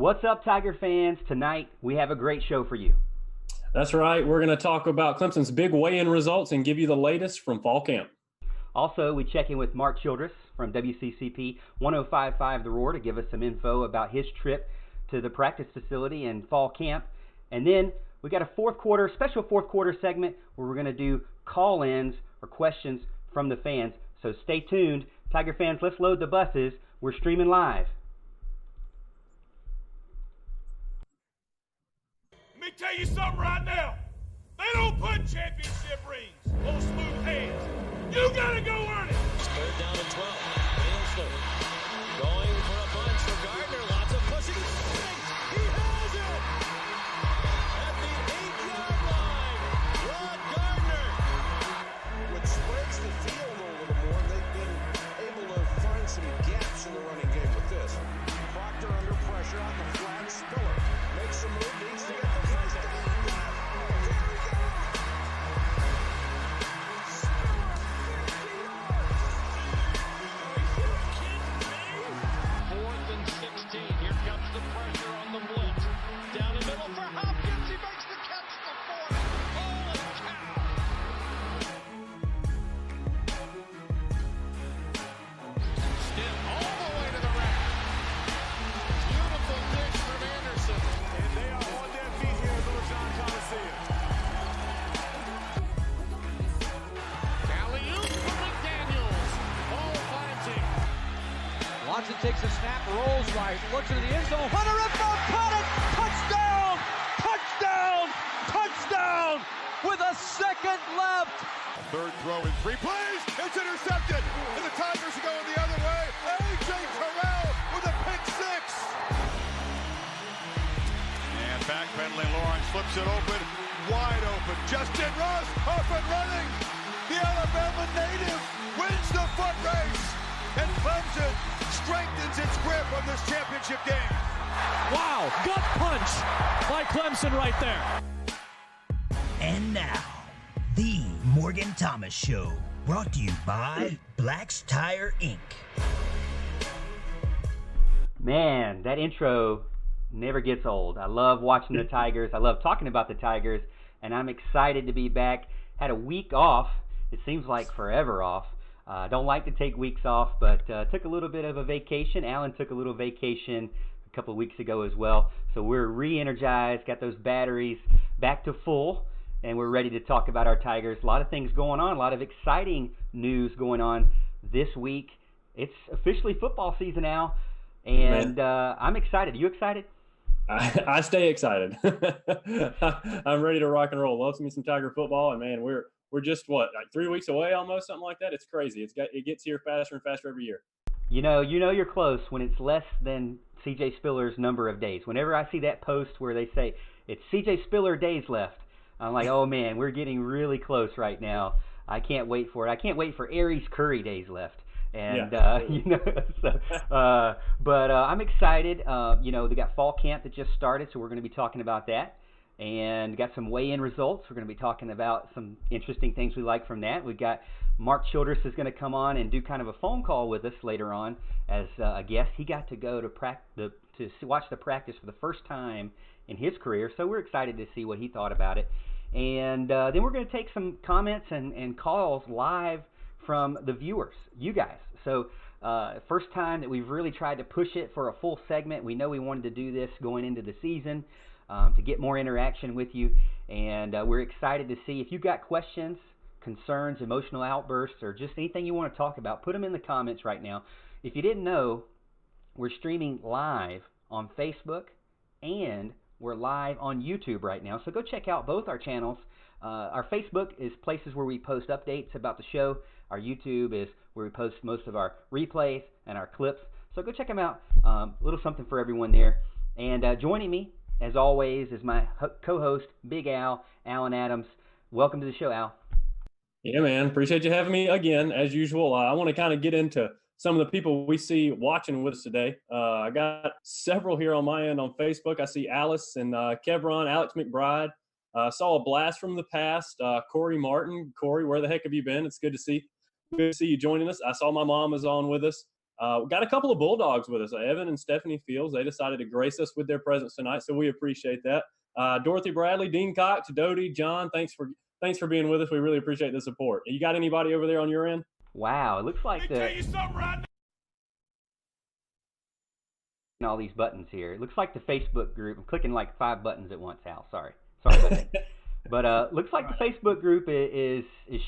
What's up, Tiger fans? Tonight, we have a great show for you. That's right. We're going to talk about Clemson's big weigh-in results and give you the latest from fall camp. Also, we check in with Mark Childress from WCCP 105.5 The Roar to give us some info about his trip to the practice facility and fall camp. And then we got a special fourth quarter segment where we're going to do call-ins or questions from the fans. So stay tuned. Tiger fans, let's load the buses. We're streaming live. Let me tell you something right now. They don't put championship rings on smooth hands. You gotta go earn it. Third down and 12. Aylesford going for a bunch for Gardner. Lots of pushing. He has it at the 8-yard line. Rod Gardner. What spreads the field a little more, they've been able to find some gaps in the running game with this. Proctor under pressure on the flat. Spiller makes a move, needs to get the first down. Takes a snap, rolls right, looks into the end zone. Hunter Renfrow caught it! Touchdown! Touchdown! Touchdown! With a second left. Third throw in 3 plays. It's intercepted. And the Tigers are going the other way. A.J. Terrell with a pick six. And backpedaling Lawrence flips it open. Wide open. Justin Ross off and running. The Alabama native wins the foot race. And Clemson strengthens its grip on this championship game. Wow, gut punch by Clemson right there. And now, the Morgan Thomas Show, brought to you by Black's Tire Inc. Man, that intro never gets old. I love watching the Tigers. I love talking about the Tigers, and I'm excited to be back. Had a week off. It seems like forever off. Don't like to take weeks off, but took a little bit of a vacation. Alan took a little vacation a couple of weeks ago as well. So we're re-energized, got those batteries back to full, and we're ready to talk about our Tigers. A lot of things going on, a lot of exciting news going on this week. It's officially football season now, and I'm excited. You excited? I stay excited. I'm ready to rock and roll. Love me some Tiger football, and man, we're just like 3 weeks away almost, something like that. It's crazy. It gets here faster and faster every year. You know you're close when it's less than C.J. Spiller's number of days. Whenever I see that post where they say it's C.J. Spiller days left, I'm like, oh man, we're getting really close right now. I can't wait for it. I can't wait for Aries Curry days left. And but I'm excited. They got fall camp that just started, so we're going to be talking about that. And got some weigh-in results. We're going to be talking about some interesting things we like from that. We've got Mark Childress is going to come on and do kind of a phone call with us later on as a guest. He got to go to watch the practice for the first time in his career, so we're excited to see what he thought about it. And then we're going to take some comments and calls live from the viewers, you guys. So first time that we've really tried to push it for a full segment. We know we wanted to do this going into the season. To get more interaction with you, and we're excited to see if you've got questions, concerns, emotional outbursts, or just anything you want to talk about, put them in the comments right now. If you didn't know, we're streaming live on Facebook, and we're live on YouTube right now, so go check out both our channels. Our Facebook is places where we post updates about the show. Our YouTube is where we post most of our replays and our clips, so go check them out. A little something for everyone there. And joining me, as always, is my co-host, Big Al, Alan Adams. Welcome to the show, Al. Yeah, man. Appreciate you having me again, as usual. I want to kind of get into some of the people we see watching with us today. I got several here on my end on Facebook. I see Alice and Kevron, Alex McBride. Saw a blast from the past. Corey Martin. Corey, where the heck have you been? It's good to see you joining us. I saw my mom is on with us. We got a couple of Bulldogs with us, Evan and Stephanie Fields. They decided to grace us with their presence tonight, so we appreciate that. Dorothy Bradley, Dean Cox, Dodie, John, thanks for being with us. We really appreciate the support. You got anybody over there on your end? Wow, it looks like Let me tell you something right now. all these buttons here. It looks like the Facebook group. I'm clicking like 5 buttons at once, Hal. Sorry about that. But looks like the Facebook group is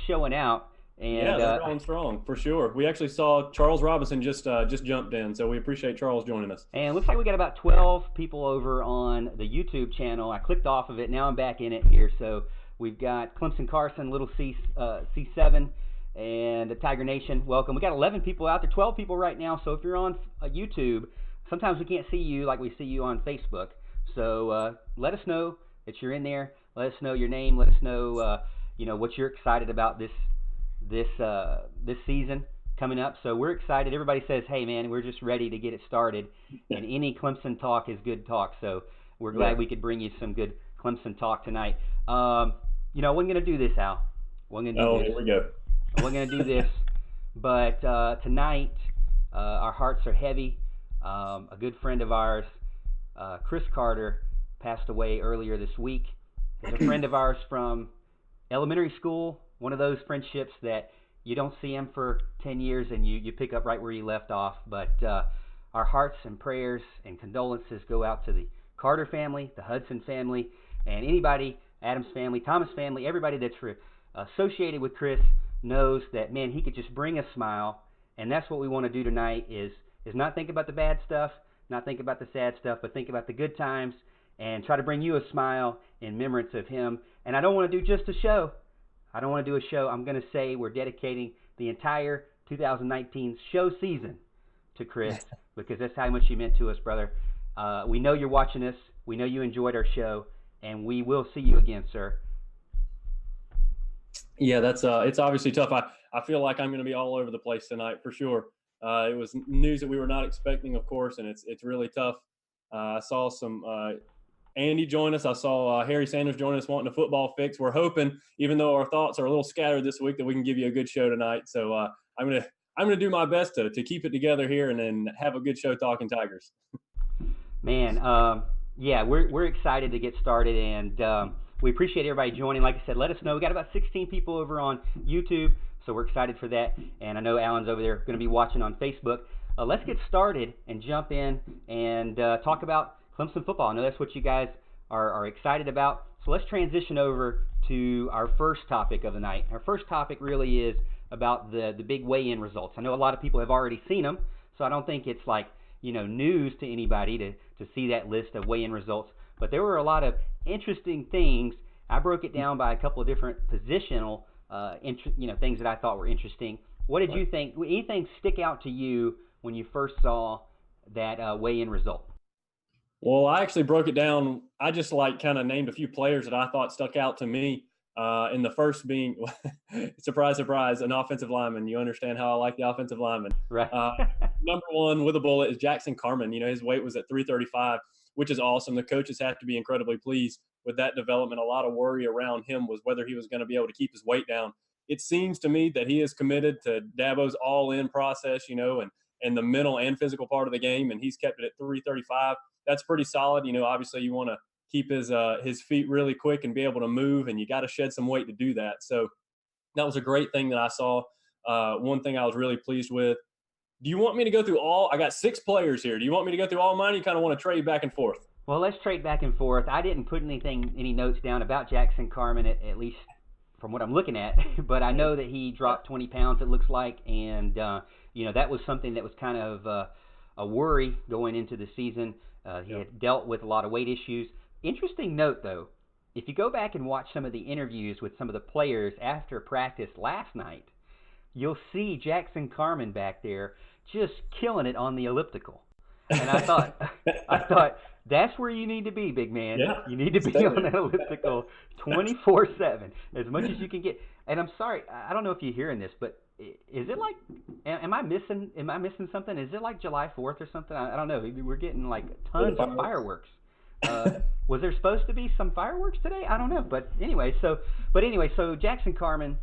showing out. And, yeah, they're going strong for sure. We actually saw Charles Robinson just jumped in, so we appreciate Charles joining us. And it looks like we got about 12 people over on the YouTube channel. I clicked off of it. Now I'm back in it here. So we've got Clemson Carson, Little C7, and the Tiger Nation. Welcome. We got 11 people out there, 12 people right now. So if you're on YouTube, sometimes we can't see you like we see you on Facebook. So let us know that you're in there. Let us know your name. Let us know what you're excited about this season coming up. So we're excited. Everybody says, hey man, we're just ready to get it started. And any Clemson talk is good talk. So we're glad we could bring you some good Clemson talk tonight. I wasn't going to do this, Al. Here we go. I wasn't going to do this. But tonight, our hearts are heavy. A good friend of ours, Chris Carter, passed away earlier this week. He's a friend of ours from elementary school. One of those friendships that you don't see him for 10 years and you pick up right where you left off. But our hearts and prayers and condolences go out to the Carter family, the Hudson family, and anybody, Adams family, Thomas family, everybody that's associated with Chris knows that, man, he could just bring a smile. And that's what we want to do tonight is not think about the bad stuff, not think about the sad stuff, but think about the good times and try to bring you a smile in remembrance of him. And I don't want to do just a show. I don't want to do a show. I'm going to say we're dedicating the entire 2019 show season to Chris because that's how much he meant to us, brother. We know you're watching us. We know you enjoyed our show, and we will see you again, sir. Yeah, that's it's obviously tough. I feel like I'm going to be all over the place tonight for sure. It was news that we were not expecting, of course, and it's really tough. I saw some Andy join us. I saw Harry Sanders join us wanting a football fix. We're hoping, even though our thoughts are a little scattered this week, that we can give you a good show tonight. So I'm gonna do my best to keep it together here and then have a good show talking Tigers. Man, we're excited to get started, and we appreciate everybody joining. Like I said, let us know. We got about 16 people over on YouTube, so we're excited for that. And I know Alan's over there going to be watching on Facebook. Let's get started and jump in and talk about Clemson football. I know that's what you guys are excited about. So let's transition over to our first topic of the night. Our first topic really is about the big weigh-in results. I know a lot of people have already seen them, so I don't think it's like news to anybody to see that list of weigh-in results. But there were a lot of interesting things. I broke it down by a couple of different positional things that I thought were interesting. What did you think? Anything stick out to you when you first saw that weigh-in result? Well, I actually broke it down. I just kind of named a few players that I thought stuck out to me. And the first being, surprise, surprise, an offensive lineman. You understand how I like the offensive lineman. Right. Number one with a bullet is Jackson Carman. His weight was at 335, which is awesome. The coaches have to be incredibly pleased with that development. A lot of worry around him was whether he was going to be able to keep his weight down. It seems to me that he is committed to Dabo's all-in process, and the mental and physical part of the game, and he's kept it at 335. That's pretty solid. Obviously you want to keep his feet really quick and be able to move, and you got to shed some weight to do that. So that was a great thing that I saw. One thing I was really pleased with. Do you want me to go through all? I got 6 players here. Do you want me to go through all mine? Or you kind of want to trade back and forth? Well, let's trade back and forth. I didn't put any notes down about Jackson Carman, at least from what I'm looking at, but I know that he dropped 20 pounds, it looks like, and that was something that was kind of a worry going into the season. He had dealt with a lot of weight issues. Interesting note, though, if you go back and watch some of the interviews with some of the players after practice last night, you'll see Jackson Carman back there just killing it on the elliptical. And I thought that's where you need to be, big man. Yeah. You need to be on that elliptical 24/7, as much as you can get. And I'm sorry, I don't know if you're hearing this, but is it like, am I missing something? Is it like July 4th or something? I don't know. We're getting like tons of fireworks. Was there supposed to be some fireworks today? I don't know. But anyway, so Jackson Carman,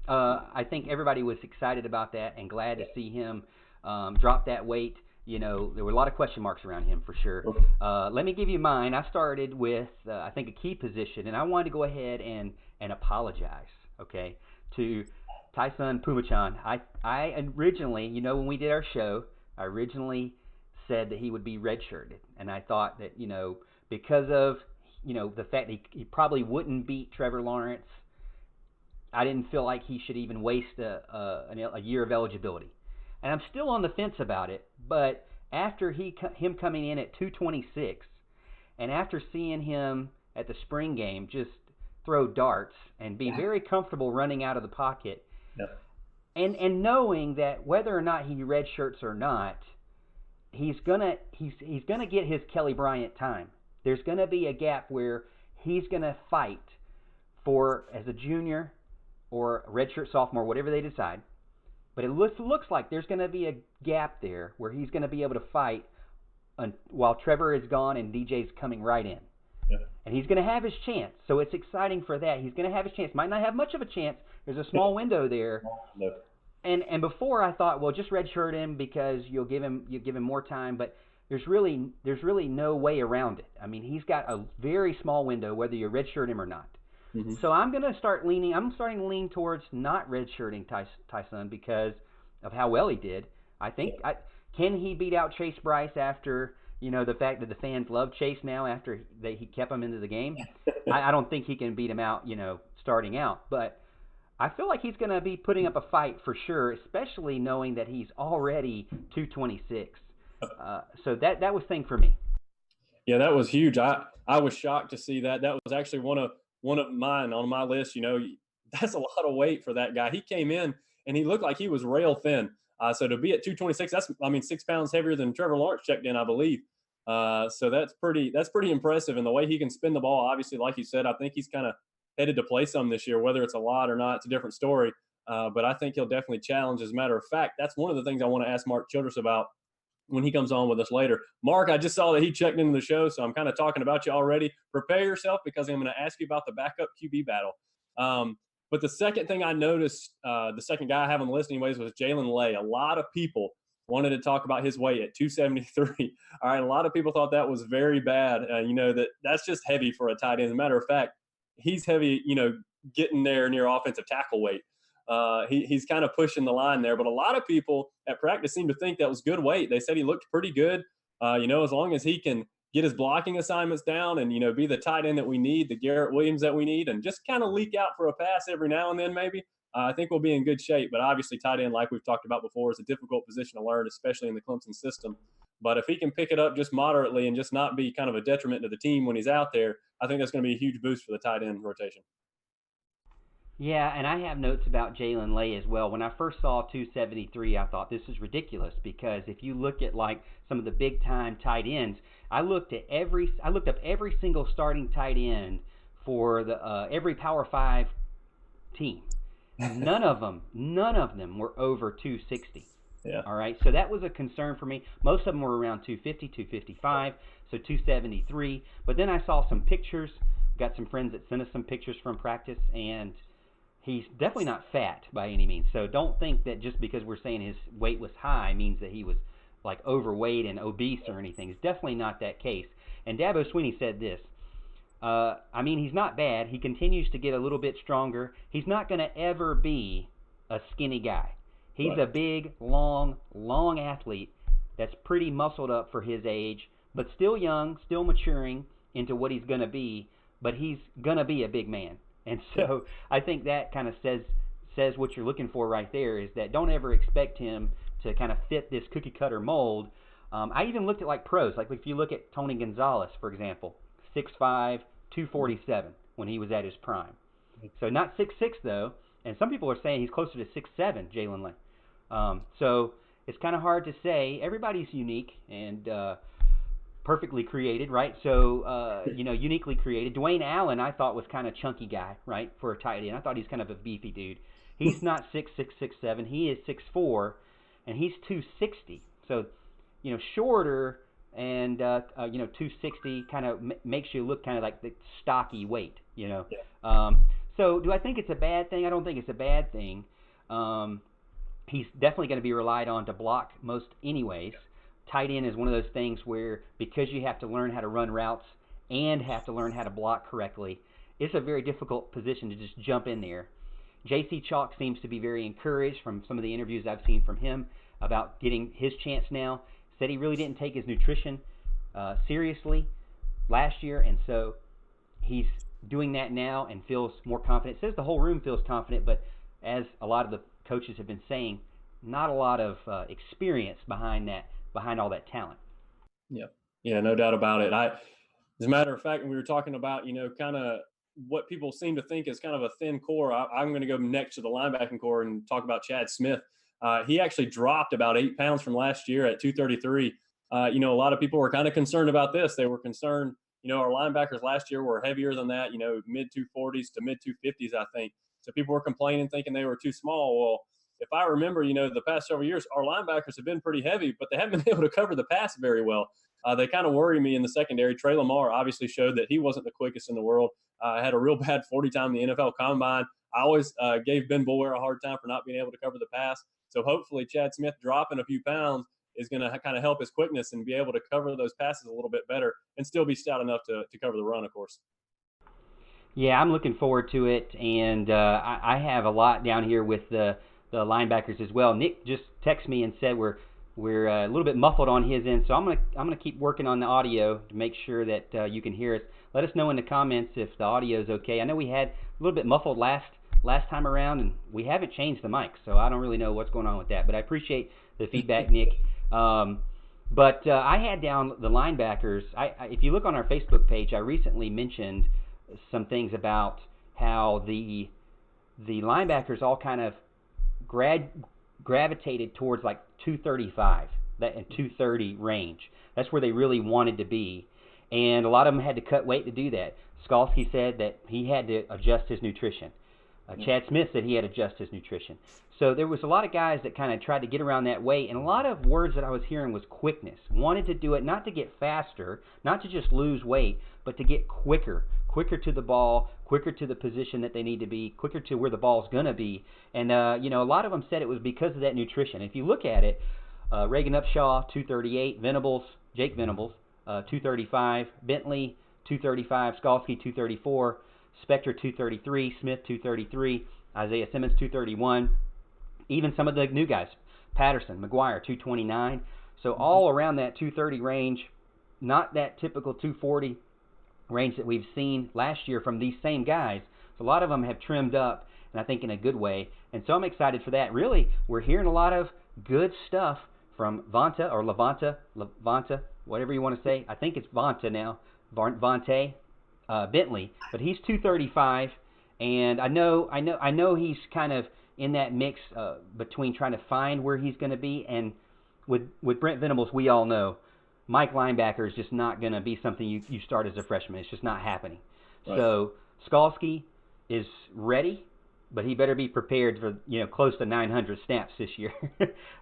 I think everybody was excited about that and glad to see him drop that weight. There were a lot of question marks around him for sure. Let me give you mine. I started with, I think, a key position, and I wanted to go ahead and apologize, okay, to Tyson Pumachan. I originally, when we did our show, I originally said that he would be redshirted, and I thought that, because of, the fact that he probably wouldn't beat Trevor Lawrence, I didn't feel like he should even waste a year of eligibility. And I'm still on the fence about it, but after him coming in at 226, and after seeing him at the spring game just throw darts and be very comfortable running out of the pocket, and knowing that whether or not he redshirts or not, he's gonna get his Kelly Bryant time. There's gonna be a gap where he's gonna fight for, as a junior or a redshirt sophomore, whatever they decide. But it looks like there's going to be a gap there where he's going to be able to fight while Trevor is gone and DJ's coming right in. Yeah. And he's going to have his chance. So it's exciting for that. He's going to have his chance. Might not have much of a chance. There's a small window there. No. And before I thought, well, just redshirt him because you give him more time. But there's really no way around it. I mean, he's got a very small window whether you redshirt him or not. Mm-hmm. So I'm starting to lean towards not redshirting Tyson because of how well he did. I think can he beat out Chase Bryce after the fact that the fans love Chase now after he kept him into the game? I don't think he can beat him out starting out, but I feel like he's going to be putting up a fight for sure, especially knowing that he's already 226. So that was thing for me. Yeah, that was huge. I was shocked to see that. That was actually one of mine on my list. That's a lot of weight for that guy. He came in and he looked like he was rail thin. So to be at 226, that's 6 pounds heavier than Trevor Lawrence checked in, I believe. So that's pretty impressive. And the way he can spin the ball, obviously, like you said, I think he's kind of headed to play some this year. Whether it's a lot or not, it's a different story. But I think he'll definitely challenge. As a matter of fact, that's one of the things I want to ask Mark Childress about when he comes on with us later. Mark, I just saw that he checked into the show, so I'm kind of talking about you already. Prepare yourself because I'm going to ask you about the backup QB battle. But the second thing I noticed, the second guy I have on the list anyways, was Jalen Lay. A lot of people wanted to talk about his weight at 273. All right, a lot of people thought that was very bad. That's just heavy for a tight end. As a matter of fact, he's heavy, getting there near offensive tackle weight. He's kind of pushing the line there, but a lot of people at practice seem to think that was good weight. They said he looked pretty good, as long as he can get his blocking assignments down and, be the tight end that we need, the Garrett Williams that we need, and just kind of leak out for a pass every now and then maybe. I think we'll be in good shape, but obviously tight end, like we've talked about before, is a difficult position to learn, especially in the Clemson system. But if he can pick it up just moderately and just not be kind of a detriment to the team when he's out there, I think that's going to be a huge boost for the tight end rotation. Yeah, and I have notes about Jalen Lay as well. When I first saw 273, I thought this is ridiculous because if you look at like some of the big time tight ends, I looked up every single starting tight end for the every Power 5 team. None of them were over 260. Yeah. All right, so that was a concern for me. Most of them were around 250, 255, so 273. But then I saw some pictures. Got some friends that sent us some pictures from practice, and he's definitely not fat by any means. So don't think that just because we're saying his weight was high means that he was like overweight and obese or anything. It's definitely not that case. And Dabo Swinney said this. He's not bad. He continues to get a little bit stronger. He's not going to ever be a skinny guy. He's a big, long athlete that's pretty muscled up for his age, but still young, still maturing into what he's going to be, but he's going to be a big man. And so I think that kind of says what you're looking for right there, is that don't ever expect him to kind of fit this cookie cutter mold. I even looked at like pros. Like if you look at Tony Gonzalez, for example, 6'5", 247 when he was at his prime. So not 6'6", though. And some people are saying he's closer to 6'7", Jalen Lay. So it's kind of hard to say. Everybody's unique and perfectly created, right? So, uniquely created. Dwayne Allen, I thought, was kind of chunky guy, right, for a tight end. I thought he's kind of a beefy dude. He's not 6'6", 6'7". He is 6'4", and he's 260. So, shorter and, 260 kind of makes you look kind of like the stocky weight, So do I think it's a bad thing? I don't think it's a bad thing. he's definitely going to be relied on to block most anyways. Tight end is one of those things where, because you have to learn how to run routes and have to learn how to block correctly, it's a very difficult position to just jump in there. J.C. Chalk seems to be very encouraged from some of the interviews I've seen from him about getting his chance now. Said he really didn't take his nutrition seriously last year, and so he's doing that now and feels more confident. Says the whole room feels confident, but as a lot of the coaches have been saying, not a lot of experience behind all that talent. Yeah, no doubt about it. As a matter of fact, when we were talking about, kind of what people seem to think is kind of a thin core, I'm going to go next to the linebacking core and talk about Chad Smith. He actually dropped about 8 pounds from last year at 233. A lot of people were kind of concerned about this. They were concerned, our linebackers last year were heavier than that, mid 240s to mid 250s, I think. So people were complaining, thinking they were too small. Well, if I remember, the past several years, our linebackers have been pretty heavy, but they haven't been able to cover the pass very well. They kind of worry me in the secondary. Trey Lamar obviously showed that he wasn't the quickest in the world. Had a real bad 40 time in the NFL Combine. I always gave Ben Boulware a hard time for not being able to cover the pass. So hopefully Chad Smith dropping a few pounds is going to kind of help his quickness and be able to cover those passes a little bit better and still be stout enough to cover the run, of course. Yeah, I'm looking forward to it, and I have a lot down here with the linebackers as well. Nick just texted me and said we're a little bit muffled on his end, so I'm gonna keep working on the audio to make sure that you can hear us. Let us know in the comments if the audio is okay. I know we had a little bit muffled last time around, and we haven't changed the mic, so I don't really know what's going on with that. But I appreciate the feedback, Nick. But I had down the linebackers. If you look on our Facebook page, I recently mentioned some things about how the linebackers all kind of gravitated towards like 235, that and 230 range. That's where they really wanted to be, and a lot of them had to cut weight to do that. Skalski said that he had to adjust his nutrition. Chad Smith said he had to adjust his nutrition. So there was a lot of guys that kind of tried to get around that weight, and a lot of words that I was hearing was quickness. Wanted to do it not to get faster, not to just lose weight, but to get quicker to the ball, quicker to the position that they need to be, quicker to where the ball's going to be. And, a lot of them said it was because of that nutrition. If you look at it, Reagan Upshaw, 238, Jake Venables, 235, Bentley, 235, Skalski, 234, Spector, 233, Smith, 233, Isaiah Simmons, 231, even some of the new guys, Patterson, McGuire, 229. So all around that 230 range, not that typical 240 range that we've seen last year from these same guys. So a lot of them have trimmed up, and I think in a good way. And so I'm excited for that. Really, we're hearing a lot of good stuff from Vonta or Levanta, whatever you want to say. I think it's Vonta now, Vontae Bentley, but he's 235, and I know he's kind of in that mix between trying to find where he's going to be, and with Brent Venables, we all know Mike linebacker is just not going to be something you start as a freshman. It's just not happening. Right. So Skalski is ready, but he better be prepared for close to 900 snaps this year.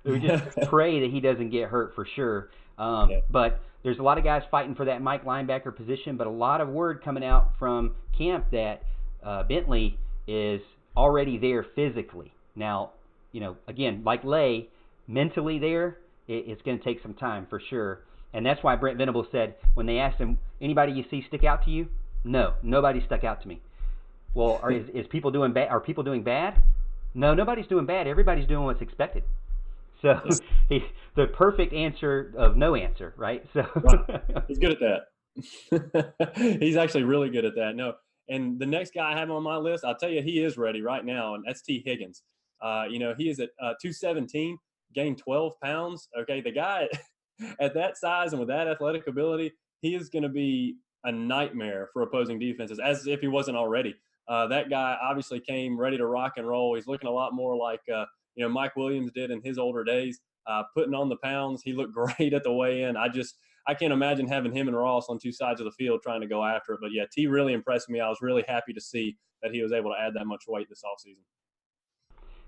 We just pray that he doesn't get hurt for sure. But there's a lot of guys fighting for that Mike linebacker position, but a lot of word coming out from camp that Bentley is already there physically. Now, again, like Lay, mentally there, it's going to take some time for sure. And that's why Brent Venables said when they asked him, anybody you see stick out to you? No, nobody stuck out to me. Well, is people doing bad? Are people doing bad? No, nobody's doing bad. Everybody's doing what's expected. So he's the perfect answer of no answer, right? So he's good at that. He's actually really good at that. No, and the next guy I have on my list, I'll tell you, he is ready right now, and that's T. Higgins. He is at 217, gained 12 pounds. Okay, the guy at that size and with that athletic ability, he is going to be a nightmare for opposing defenses, as if he wasn't already. That guy obviously came ready to rock and roll. He's looking a lot more like Mike Williams did in his older days, putting on the pounds. He looked great at the weigh-in. I can't imagine having him and Ross on two sides of the field trying to go after it. But, yeah, T really impressed me. I was really happy to see that he was able to add that much weight this offseason.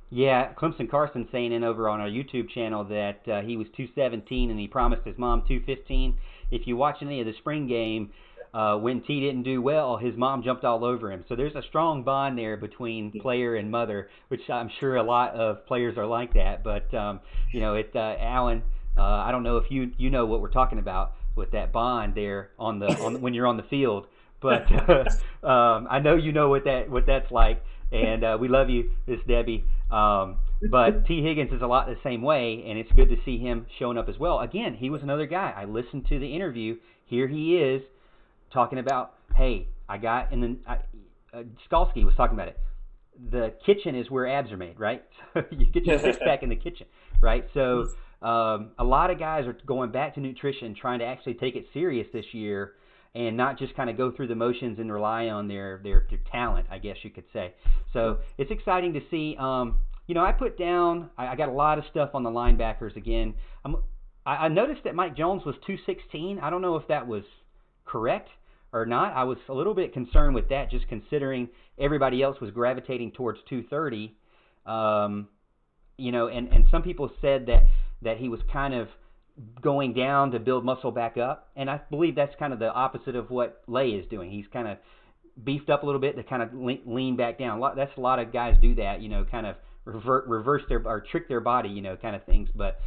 Yeah, Clemson Carson saying in over on our YouTube channel that he was 217 and he promised his mom 215. If you watch any of the spring game, when T didn't do well, his mom jumped all over him. So there's a strong bond there between player and mother, which I'm sure a lot of players are like that. But Alan, I don't know if you know what we're talking about with that bond there on when you're on the field, but I know you know what that's like, and we love you, Miss Debbie. But T. Higgins is a lot the same way, and it's good to see him showing up as well. Again, he was another guy. I listened to the interview. Here he is talking about, hey, I got in the Skalski was talking about it. The kitchen is where abs are made, right? You get your six pack in the kitchen, right? So a lot of guys are going back to nutrition, trying to actually take it serious this year, and not just kind of go through the motions and rely on their talent, I guess you could say. So it's exciting to see. I put down. I got a lot of stuff on the linebackers again. I noticed that Mike Jones was 216. I don't know if that was correct or not. I was a little bit concerned with that, just considering everybody else was gravitating towards 230. And some people said that he was kind of going down to build muscle back up, and I believe that's kind of the opposite of what Lay is doing. He's kind of beefed up a little bit to kind of lean back down. That's a lot of guys do that, kind of reverse or trick their body, kind of things. But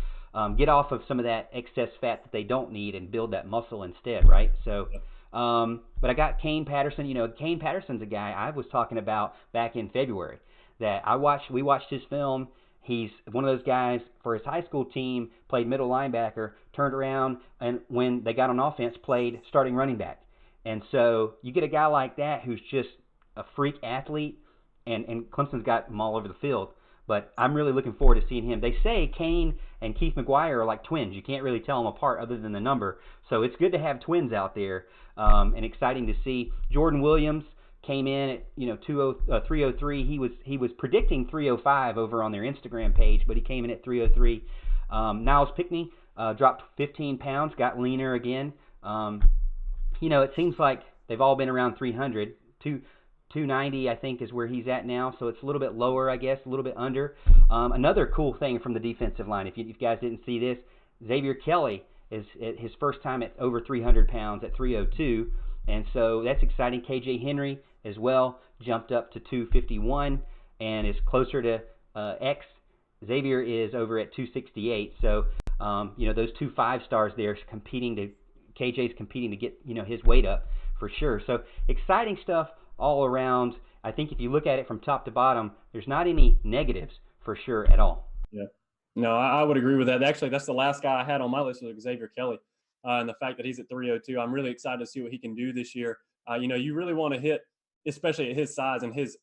get off of some of that excess fat that they don't need and build that muscle instead, right? So, but I got Kane Patterson. Kane Patterson's a guy I was talking about back in February that we watched his film. He's one of those guys for his high school team, played middle linebacker, turned around, and when they got on offense, played starting running back. And so you get a guy like that who's just a freak athlete, and Clemson's got him all over the field. But I'm really looking forward to seeing him. They say Kane and Keith McGuire are like twins. You can't really tell them apart other than the number. So it's good to have twins out there, and exciting to see. Jordan Williams came in at 303. He was predicting 305 over on their Instagram page, but he came in at 303. Niles Pickney dropped 15 pounds, got leaner again. It seems like they've all been around 300. 290, I think, is where he's at now, so it's a little bit lower, I guess, a little bit under. Another cool thing from the defensive line, if you guys didn't see this, Xavier Kelly is at his first time at over 300 pounds at 302, and so that's exciting. KJ Henry as well jumped up to 251 and is closer to X. Xavier is over at 268, so those 2 5-stars there KJ's competing to get his weight up for sure. So exciting stuff all around. I think if you look at it from top to bottom, there's not any negatives for sure at all. Yeah. No, I would agree with that. Actually, that's the last guy I had on my list was Xavier Kelly. And the fact that he's at 302, I'm really excited to see what he can do this year. You really want to hit, especially at his size and his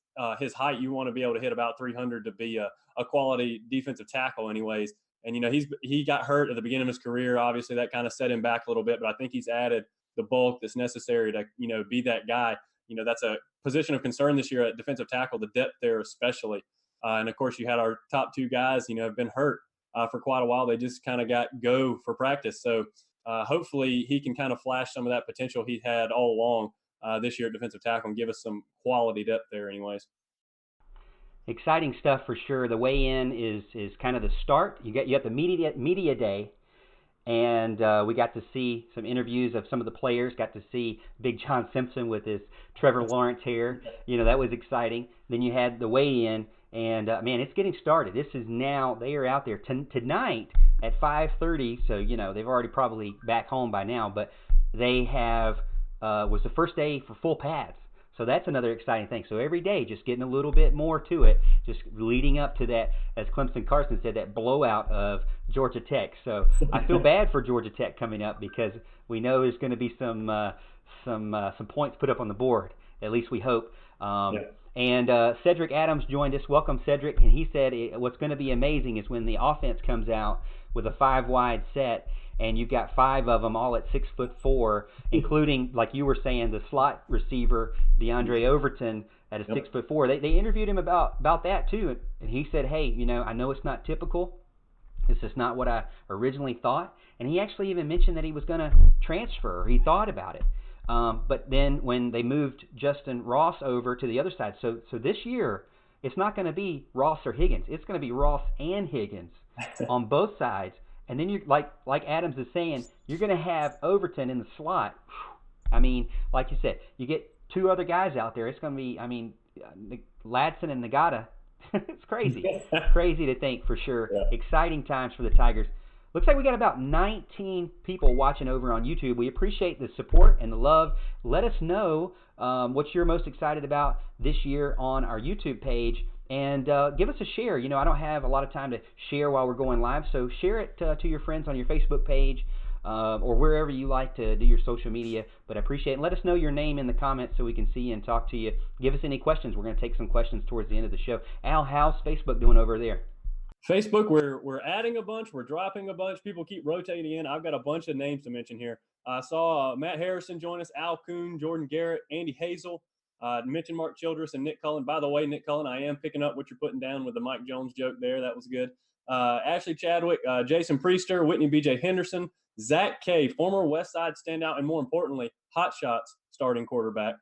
height, you want to be able to hit about 300 to be a quality defensive tackle anyways. And, he got hurt at the beginning of his career. Obviously, that kind of set him back a little bit, but I think he's added the bulk that's necessary to, be that guy. That's a position of concern this year at defensive tackle, the depth there especially. And, of course, you had our top 2 guys, have been hurt for quite a while. They just kind of got go for practice. So hopefully he can kind of flash some of that potential he had all along this year at defensive tackle and give us some quality depth there anyways. Exciting stuff for sure. The weigh-in is kind of the start. You got the media day. And we got to see some interviews of some of the players, got to see Big John Simpson with his Trevor Lawrence hair. That was exciting. Then you had the weigh-in, and, man, it's getting started. This is now, they are out there tonight at 5:30, so, they've already probably back home by now, but they have, was the first day for full pads. So that's another exciting thing. So every day, just getting a little bit more to it, just leading up to that, as Clemson Carson said, that blowout of Georgia Tech. So I feel bad for Georgia Tech coming up because we know there's going to be some points put up on the board. At least we hope. And Cedric Adams joined us. Welcome, Cedric. And he said what's going to be amazing is when the offense comes out with a 5-wide set, and you've got 5 of them all at 6'4", including, like you were saying, the slot receiver DeAndre Overton at a 6'4". They interviewed him about that too, and he said, "Hey, I know it's not typical. This is not what I originally thought." And he actually even mentioned that he was going to transfer, or he thought about it. But then when they moved Justin Ross over to the other side, so this year it's not going to be Ross or Higgins. It's going to be Ross and Higgins on both sides. And then you like Adams is saying, you're going to have Overton in the slot. I mean, like you said, you get two other guys out there. It's going to be, Ladson and Nagata. It's crazy. Crazy to think for sure. Yeah. Exciting times for the Tigers. Looks like we got about 19 people watching over on YouTube. We appreciate the support and the love. Let us know what you're most excited about this year on our YouTube page. And give us a share. I don't have a lot of time to share while we're going live, so share it to your friends on your Facebook page or wherever you like to do your social media. But I appreciate it. And let us know your name in the comments so we can see you and talk to you. Give us any questions. We're going to take some questions towards the end of the show. Al, how's Facebook doing over there? Facebook, we're adding a bunch. We're dropping a bunch. People keep rotating in. I've got a bunch of names to mention here. I saw Matt Harrison join us, Al Kuhn, Jordan Garrett, Andy Hazel. Mentioned Mark Childress and Nick Cullen. By the way, Nick Cullen, I am picking up what you're putting down with the Mike Jones joke there. That was good. Ashley Chadwick, Jason Priester, Whitney B.J. Henderson, Zach Kay, former West Side standout, and more importantly, Hot Shots starting quarterback.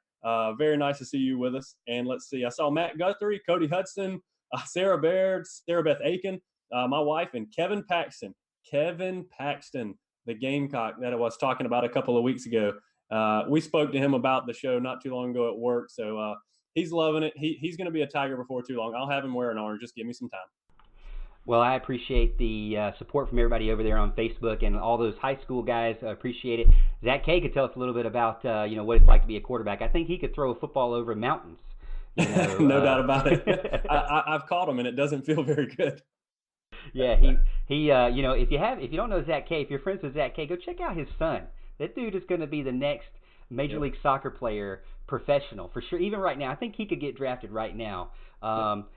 Very nice to see you with us. And let's see, I saw Matt Guthrie, Cody Hudson, Sarah Baird, Sarah Beth Aiken, my wife, and Kevin Paxton. Kevin Paxton, the Gamecock that I was talking about a couple of weeks ago. We spoke to him about the show not too long ago at work, so he's loving it. He's going to be a Tiger before too long. I'll have him wear an orange. Just give me some time. Well, I appreciate the support from everybody over there on Facebook and all those high school guys. I appreciate it. Zach Kay could tell us a little bit about what it's like to be a quarterback. I think he could throw a football over mountains. No doubt about it. I've caught him, and it doesn't feel very good. Yeah, he if you don't know Zach Kay, if you're friends with Zach Kay, go check out his son. That dude is going to be the next Major League Soccer player, professional for sure. Even right now, I think he could get drafted right now.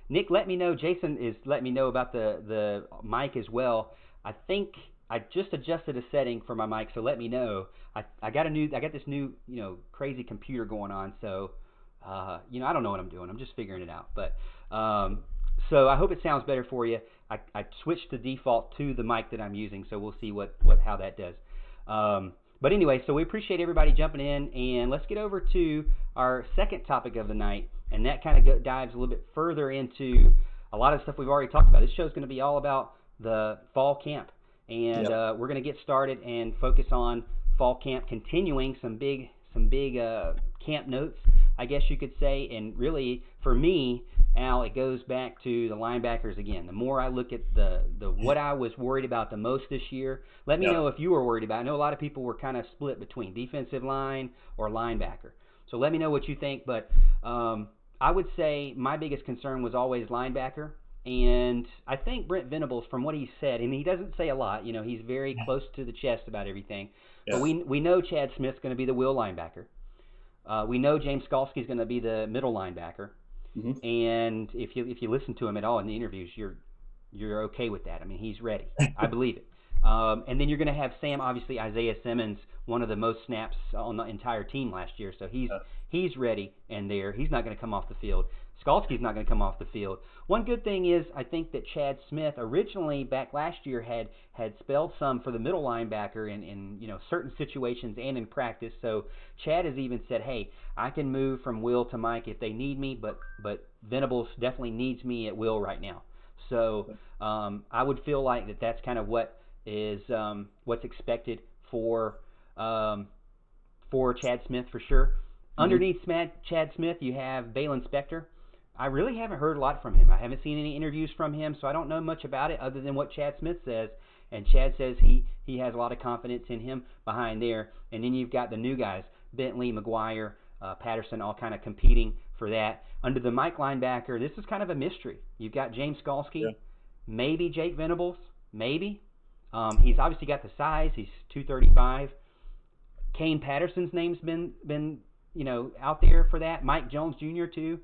Nick, let me know. Jason is letting me know about the mic as well. I think I just adjusted a setting for my mic, so let me know. I got this new crazy computer going on, so I don't know what I'm doing. I'm just figuring it out. But so I hope it sounds better for you. I switched the default to the mic that I'm using, so we'll see how that does. But anyway, so we appreciate everybody jumping in, and let's get over to our second topic of the night, and that kind of dives a little bit further into a lot of stuff we've already talked about. This show is going to be all about the fall camp, and we're going to get started and focus on fall camp, continuing some big camp notes, I guess you could say. And really, for me, Al, it goes back to the linebackers again. The more I look at the what I was worried about the most this year, let me know if you were worried about it. I know a lot of people were kind of split between defensive line or linebacker. So let me know what you think. But I would say my biggest concern was always linebacker. And I think Brent Venables, from what he said, and he doesn't say a lot, he's very close to the chest about everything. Yeah. But we know Chad Smith's going to be the will linebacker. We know James Skalski's going to be the middle linebacker. Mm-hmm. And if you listen to him at all in the interviews, you're okay with that. I mean, he's ready. I believe it. And then you're going to have obviously Isaiah Simmons, one of the most snaps on the entire team last year. So he's ready and there. He's not going to come off the field. Skalski's not going to come off the field. One good thing is I think that Chad Smith originally back last year had spelled some for the middle linebacker in certain situations and in practice. So Chad has even said, hey, I can move from Will to Mike if they need me, but Venables definitely needs me at Will right now. So I would feel like that's kind of what is what's expected for Chad Smith for sure. Mm-hmm. Underneath Chad Smith, you have Balen Spector. I really haven't heard a lot from him. I haven't seen any interviews from him, so I don't know much about it other than what Chad Smith says. And Chad says he has a lot of confidence in him behind there. And then you've got the new guys, Bentley, McGuire, Patterson, all kind of competing for that. Under the Mike linebacker, this is kind of a mystery. You've got James Skalski, maybe Jake Venables, maybe. He's obviously got the size. He's 235. Kane Patterson's name's been out there for that. Mike Jones Jr. too.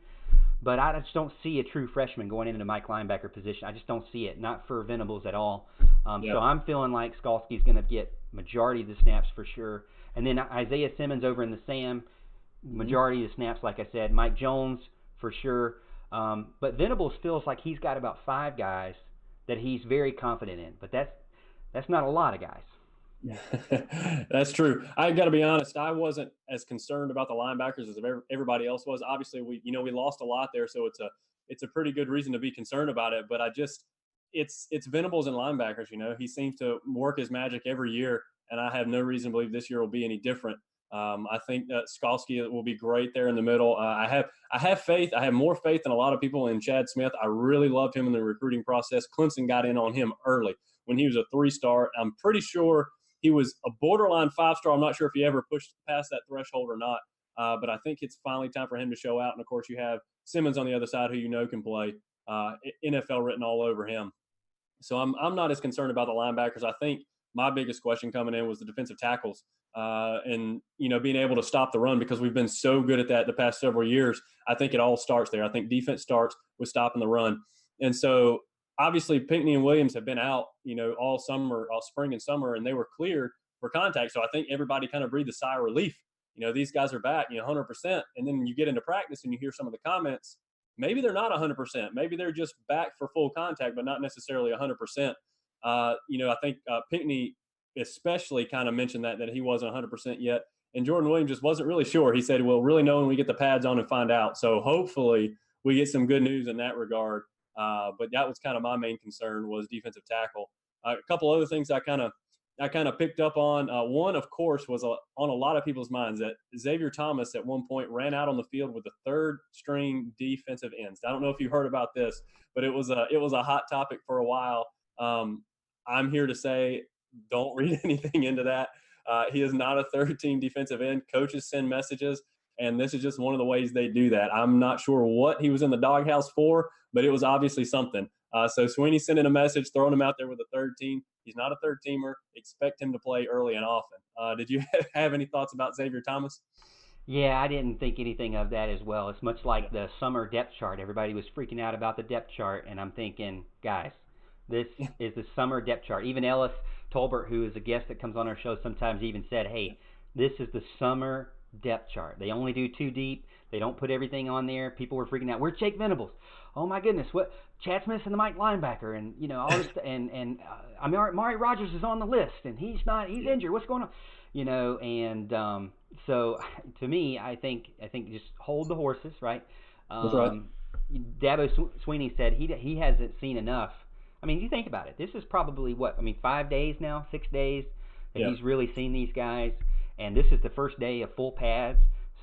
But I just don't see a true freshman going into the Mike linebacker position. I just don't see it, not for Venables at all. So I'm feeling like Skalski's going to get majority of the snaps for sure. And then Isaiah Simmons over in the Sam, majority of the snaps, like I said. Mike Jones for sure. But Venables feels like he's got about 5 guys that he's very confident in. But that's not a lot of guys. That's true. I got to be honest. I wasn't as concerned about the linebackers as everybody else was. Obviously, we lost a lot there, so it's a pretty good reason to be concerned about it. But it's Venables and linebackers. He seems to work his magic every year, and I have no reason to believe this year will be any different. I think that Skalski will be great there in the middle. I have faith. I have more faith than a lot of people in Chad Smith. I really loved him in the recruiting process. Clemson got in on him early when he was a 3-star. I'm pretty sure he was a borderline 5-star. I'm not sure if he ever pushed past that threshold or not. But I think it's finally time for him to show out. And of course, you have Simmons on the other side, who can play. NFL written all over him. So I'm not as concerned about the linebackers. I think my biggest question coming in was the defensive tackles. And being able to stop the run, because we've been so good at that the past several years. I think it all starts there. I think defense starts with stopping the run. And so obviously Pinckney and Williams have been out, all summer, all spring and summer, and they were cleared for contact. So I think everybody kind of breathed a sigh of relief. These guys are back, 100%. And then you get into practice and you hear some of the comments. Maybe they're not 100%. Maybe they're just back for full contact, but not necessarily 100%. I think Pinckney especially kind of mentioned that he wasn't 100% yet. And Jordan Williams just wasn't really sure. He said, we'll really know when we get the pads on and find out. So hopefully we get some good news in that regard. But that was kind of my main concern, was defensive tackle. A couple other things I kind of picked up on. One, of course, was on a lot of people's minds that Xavier Thomas at one point ran out on the field with the third-string defensive ends. I don't know if you heard about this, but it was a hot topic for a while. I'm here to say, don't read anything into that. He is not a third-team defensive end. Coaches send messages, and this is just one of the ways they do that. I'm not sure what he was in the doghouse for, but it was obviously something. So Sweeney sending a message, throwing him out there with a third team. He's not a third-teamer. Expect him to play early and often. Did you have any thoughts about Xavier Thomas? Yeah, I didn't think anything of that as well. It's much like the summer depth chart. Everybody was freaking out about the depth chart, and I'm thinking, guys, this is the summer depth chart. Even Ellis Tolbert, who is a guest that comes on our show sometimes, even said, hey, this is the summer depth chart. They only do 2 deep. They don't put everything on there. People were freaking out. Where's Jake Venables? Oh my goodness, what? Chad Smith and the Mike linebacker, and all this, and Amari Rogers is on the list, and he's injured. What's going on? So to me, I think just hold the horses, right? That's right. Dabo Sweeney said he hasn't seen enough. I mean, you think about it. This is probably 5 days now, 6 days that he's really seen these guys, and this is the first day of full pads.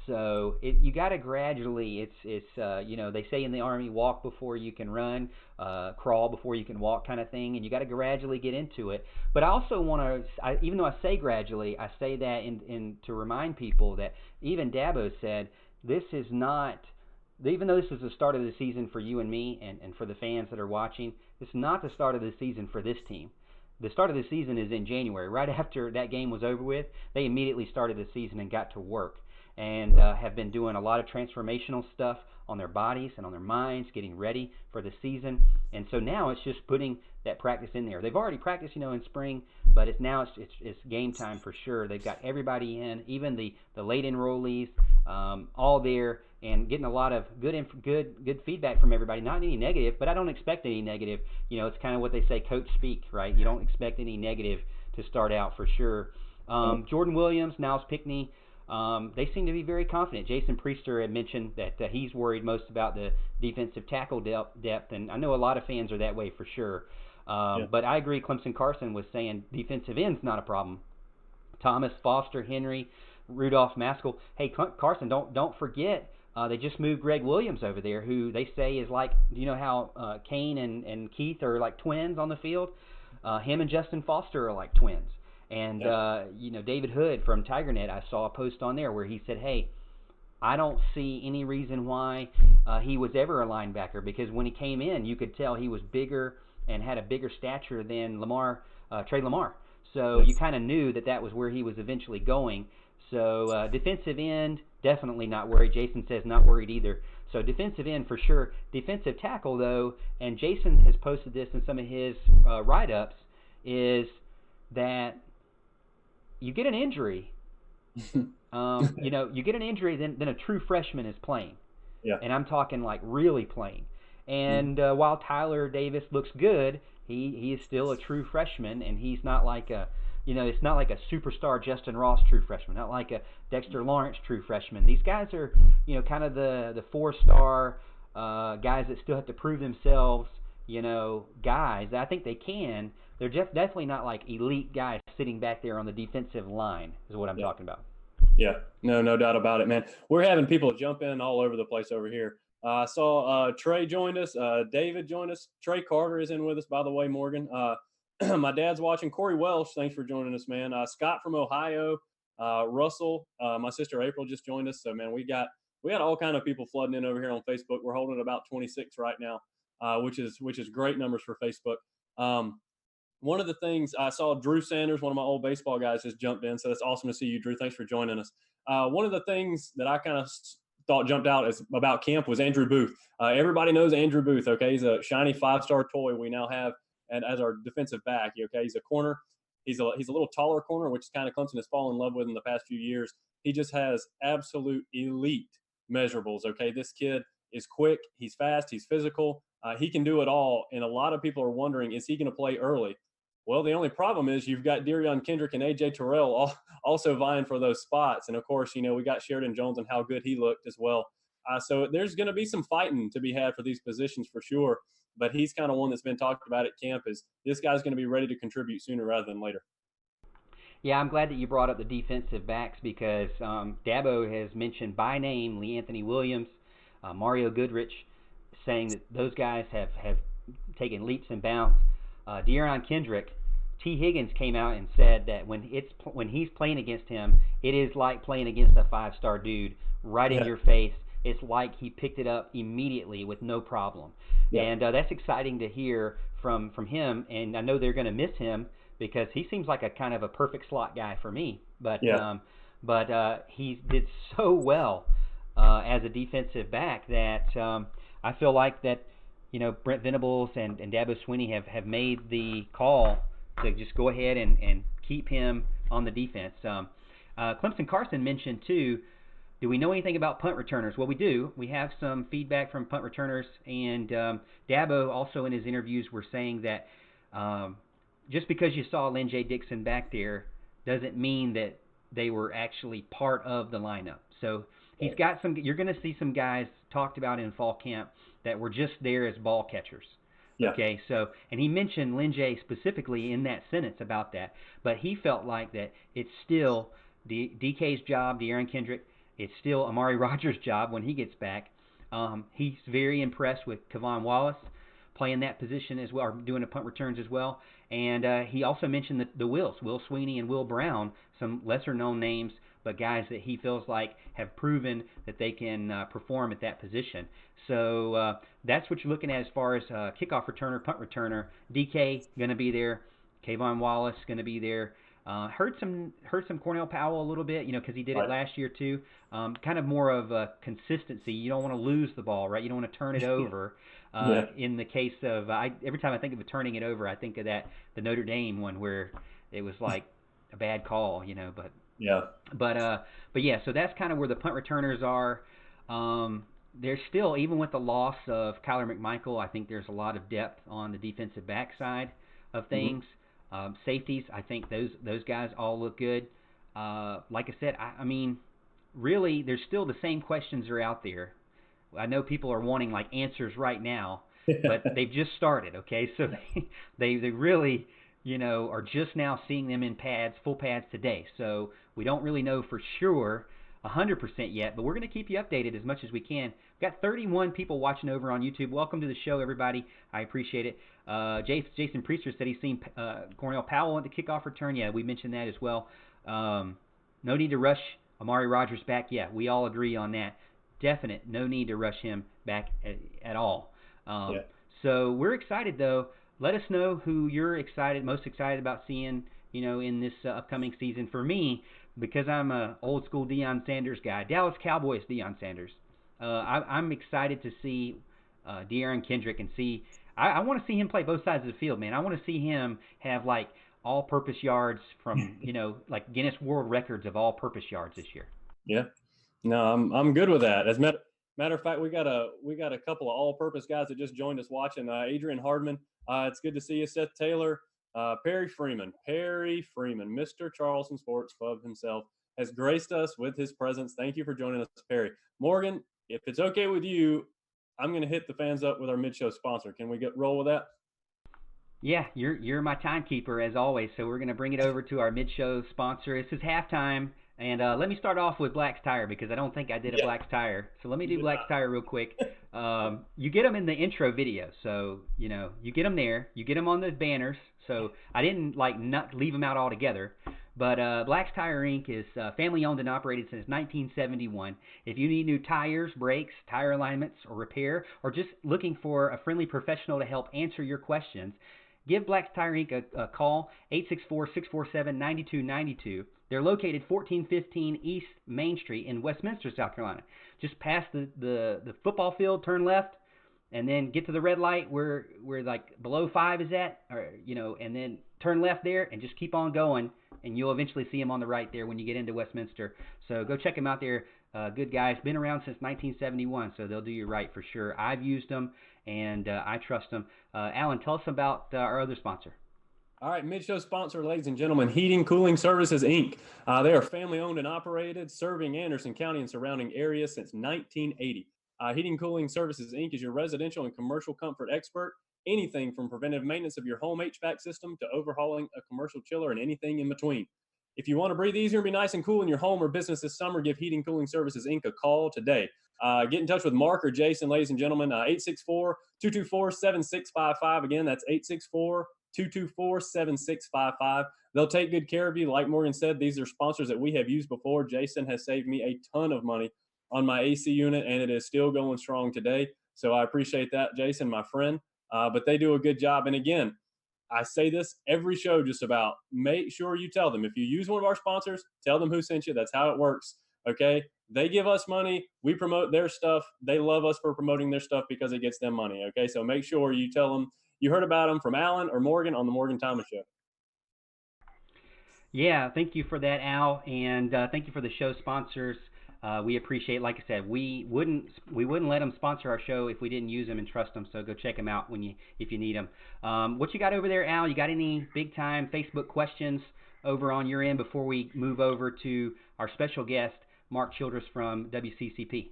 So you got to gradually. It's they say in the Army, walk before you can run, crawl before you can walk, kind of thing. And you got to gradually get into it. But I also want to, even though I say gradually, I say that in to remind people that even Dabo said this is not. Even though this is the start of the season for you and me and for the fans that are watching, it's not the start of the season for this team. The start of the season is in January. Right after that game was over with, they immediately started the season and got to work. And have been doing a lot of transformational stuff on their bodies and on their minds, getting ready for the season. And so now it's just putting that practice in there. They've already practiced, in spring, but it's game time for sure. They've got everybody in, even the late enrollees, all there, and getting a lot of good feedback from everybody. Not any negative, but I don't expect any negative. It's kind of what they say, coach speak, right? You don't expect any negative to start out for sure. Jordan Williams, Niles Pinckney. They seem to be very confident. Jason Priester had mentioned that he's worried most about the defensive tackle depth, and I know a lot of fans are that way for sure. But I agree. Clemson Carson was saying defensive end's not a problem. Thomas, Foster, Henry, Rudolph, Maskell. Hey, Carson, don't forget they just moved Greg Williams over there, who they say is like, how Kane and Keith are like twins on the field? Him and Justin Foster are like twins. And, David Hood from TigerNet, I saw a post on there where he said, hey, I don't see any reason why he was ever a linebacker, because when he came in, you could tell he was bigger and had a bigger stature than Trey Lamar. So you kind of knew that was where he was eventually going. So defensive end, definitely not worried. Jason says not worried either. So defensive end for sure. Defensive tackle, though, and Jason has posted this in some of his write-ups, is that you get an injury, you get an injury, then a true freshman is playing. Yeah. And I'm talking like really playing. And while Tyler Davis looks good, he is still a true freshman, and he's not like it's not like a superstar Justin Ross true freshman, not like a Dexter Lawrence true freshman. These guys are, kind of the 4-star guys that still have to prove themselves, guys. I think they can. They're just definitely not like elite guys sitting back there on the defensive line is what I'm talking about. Yeah, no doubt about it, man. We're having people jump in all over the place over here. I saw Trey joined us. David joined us. Trey Carter is in with us, by the way, Morgan. My dad's watching. Corey Welsh, thanks for joining us, man. Scott from Ohio. Russell, my sister April just joined us. So, man, we got all kind of people flooding in over here on Facebook. We're holding at about 26 right now, which is great numbers for Facebook. One of the things I saw, Drew Sanders, one of my old baseball guys, just jumped in. So that's awesome to see you, Drew. Thanks for joining us. One of the things that I kind of thought jumped out about camp was Andrew Booth. Everybody knows Andrew Booth, okay? He's a shiny 5-star toy we now have as our defensive back, okay? He's a corner. He's a little taller corner, which kind of Clemson has fallen in love with in the past few years. He just has absolute elite measurables, okay? This kid is quick. He's fast. He's physical. He can do it all. And a lot of people are wondering, is he going to play early? Well, the only problem is you've got Derion Kendrick and A.J. Terrell also vying for those spots. And, of course, we got Sheridan Jones and how good he looked as well. So there's going to be some fighting to be had for these positions for sure. But he's kind of one that's been talked about at camp is this guy's going to be ready to contribute sooner rather than later. Yeah, I'm glad that you brought up the defensive backs because Dabo has mentioned by name Lee Anthony Williams, Mario Goodrich, saying that those guys have taken leaps and bounds. Derion Kendrick, T. Higgins came out and said that when he's playing against him, it is like playing against a 5-star dude right in your face. It's like he picked it up immediately with no problem. Yeah. And that's exciting to hear from him. And I know they're going to miss him because he seems like a kind of a perfect slot guy for me. But he did so well as a defensive back that I feel like that Brent Venables and Dabo Swinney have made the call to just go ahead and keep him on the defense. Clemson Carson mentioned too, do we know anything about punt returners? Well, we do. We have some feedback from punt returners, and Dabo also in his interviews were saying that just because you saw Lynn J. Dixon back there doesn't mean that they were actually part of the lineup. So he's got some. You're going to see some guys talked about in fall camp that were just there as ball catchers. Yeah. Okay, so, and he mentioned Lynn J. specifically in that sentence about that, but he felt like that it's still DK's job, Derion Kendrick, it's still Amari Rogers' job when he gets back. He's very impressed with Kevon Wallace playing that position as well, or doing the punt returns as well, and he also mentioned the Will Sweeney and Will Brown, some lesser-known names, but guys that he feels like have proven that they can perform at that position. So that's what you're looking at as far as kickoff returner, punt returner. DK going to be there. Kayvon Wallace going to be there. Heard some Cornell Powell a little bit, because he did it last year too. Kind of more of a consistency. You don't want to lose the ball, right? You don't want to turn it over. In the case of every time I think of turning it over, I think of the Notre Dame one where it was like a bad call, but. Yeah. But yeah, so that's kind of where the punt returners are. There's still, even with the loss of Kyler McMichael, I think there's a lot of depth on the defensive backside of things. Mm-hmm. Safeties, I think those guys all look good. Like I said, I mean, really, there's still the same questions are out there. I know people are wanting like answers right now, but they've just started. Okay, so they really. Are just now seeing them in full pads today. So we don't really know for sure 100% yet, but we're going to keep you updated as much as we can. We've got 31 people watching over on YouTube. Welcome to the show, everybody. I appreciate it. Jason Priester said he's seen Cornell Powell at the kickoff return. Yeah, we mentioned that as well. No need to rush Amari Rogers back. Yeah, we all agree on that. Definite. No need to rush him back at all. So we're excited, though. Let us know who you're most excited about seeing, in this upcoming season. For me, because I'm a old school Deion Sanders guy, Dallas Cowboys Deion Sanders. I'm excited to see Derion Kendrick and see. I want to see him play both sides of the field, man. I want to see him have like all-purpose yards from like Guinness World Records of all-purpose yards this year. Yeah, no, I'm good with that. As matter of fact, we got a couple of all-purpose guys that just joined us watching. Adrian Hardman. It's good to see you, Seth Taylor. Perry Freeman, Mr. Charleston Sports Club himself, has graced us with his presence. Thank you for joining us, Perry. Morgan, if it's okay with you, I'm going to hit the fans up with our mid-show sponsor. Can we roll with that? Yeah, you're my timekeeper as always. So we're going to bring it over to our mid-show sponsor. This is halftime And let me start off with Black's Tire because I don't think I did a Black's Tire. So let me do Black's Tire real quick. You get them in the intro video. So, you get them there. You get them on the banners. So I didn't not leave them out altogether. But Black's Tire Inc. is family owned and operated since 1971. If you need new tires, brakes, tire alignments, or repair, or just looking for a friendly professional to help answer your questions, give Black's Tire Inc. a call, 864-647-9292. They're located 1415 East Main Street in Westminster, South Carolina. Just past the football field, turn left, and then get to the red light where below 5 is at, and then turn left there and just keep on going, and you'll eventually see them on the right there when you get into Westminster. So go check them out there. Good guys, been around since 1971, so they'll do you right for sure. I've used them, and I trust them. Alan, tell us about our other sponsor. All right, mid-show sponsor, ladies and gentlemen, Heating Cooling Services, Inc. They are family-owned and operated, serving Anderson County and surrounding areas since 1980. Heating Cooling Services, Inc. is your residential and commercial comfort expert. Anything from preventive maintenance of your home HVAC system to overhauling a commercial chiller and anything in between. If you want to breathe easier and be nice and cool in your home or business this summer, give Heating Cooling Services, Inc. a call today. Get in touch with Mark or Jason, ladies and gentlemen, 864-224-7655. Again, that's 864-224-7655. They'll take good care of you. Like Morgan said, these are sponsors that we have used before. Jason has saved me a ton of money on my AC unit, and it is still going strong today. So I appreciate that, Jason, my friend. But they do a good job. And again, I say this every show just about. Make sure you tell them. If you use one of our sponsors, tell them who sent you. That's how it works, okay? They give us money. We promote their stuff. They love us for promoting their stuff because it gets them money, okay? So make sure you tell them you heard about them from Alan or Morgan on the Morgan Thomas Show. Yeah, thank you for that, Al, and thank you for the show sponsors. We appreciate, like I said, we wouldn't let them sponsor our show if we didn't use them and trust them. So go check them out if you need them. What you got over there, Al? You got any big time Facebook questions over on your end before we move over to our special guest, Mark Childress from WCCP?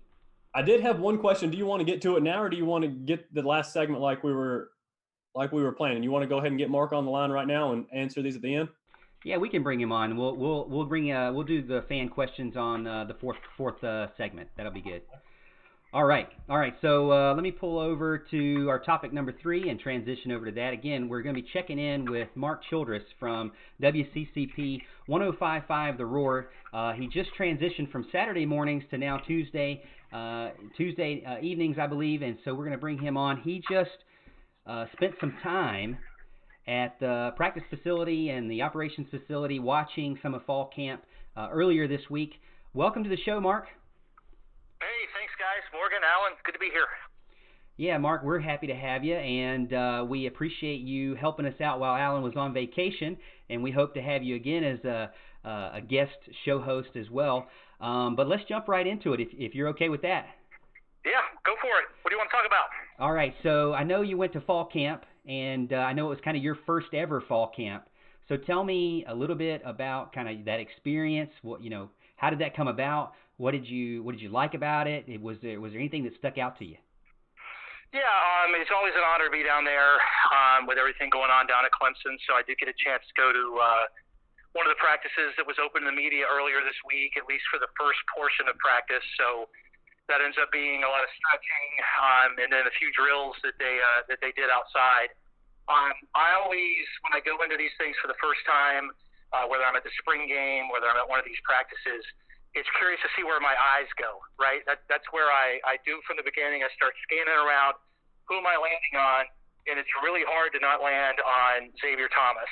I did have one question. Do you want to get to it now, or do you want to get the last segment like we were planning? You want to go ahead and get Mark on the line right now and answer these at the end? Yeah, we can bring him on. We'll do the fan questions on the fourth segment. That'll be good. All right. So let me pull over to our topic number 3 and transition over to that. Again, we're going to be checking in with Mark Childress from WCCP 105.5 The Roar. He just transitioned from Saturday mornings to now Tuesday evenings, I believe, and so we're going to bring him on. He just spent some time at the practice facility and the operations facility watching some of fall camp earlier this week. Welcome to the show, Mark. Hey, thanks, guys. Morgan, Alan, good to be here. Yeah, Mark, we're happy to have you, and we appreciate you helping us out while Alan was on vacation, and we hope to have you again as a guest show host as well. But let's jump right into it, if you're okay with that. Yeah, go for it. What do you want to talk about? All right, so I know you went to fall camp, and I know it was kind of your first ever fall camp. So tell me a little bit about kind of that experience. How did that come about? What did you like about it? Was there anything that stuck out to you? Yeah, it's always an honor to be down there with everything going on down at Clemson. So I did get a chance to go to one of the practices that was open to the media earlier this week, at least for the first portion of practice. So that ends up being a lot of stretching and then a few drills that they did outside. I always, when I go into these things for the first time, whether I'm at the spring game, whether I'm at one of these practices, it's curious to see where my eyes go, right? That's where I do from the beginning. I start scanning around, who am I landing on? And it's really hard to not land on Xavier Thomas,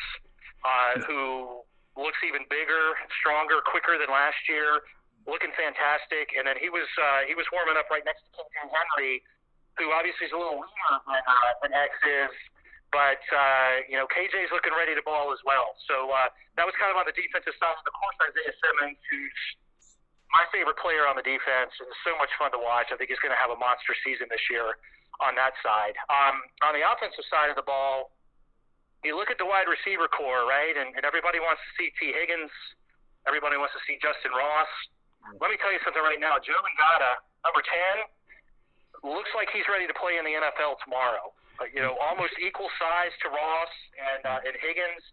who looks even bigger, stronger, quicker than last year, looking fantastic. And then he was warming up right next to KJ Henry, who obviously is a little leaner than X is. But, KJ's looking ready to ball as well. So that was kind of on the defensive side. Of course, Isaiah Simmons, who's my favorite player on the defense, and so much fun to watch. I think he's going to have a monster season this year on that side. On the offensive side of the ball, you look at the wide receiver core, right, and everybody wants to see T. Higgins. Everybody wants to see Justin Ross. Let me tell you something right now. Joe Ngata, number 10, looks like he's ready to play in the NFL tomorrow. Almost equal size to Ross and Higgins,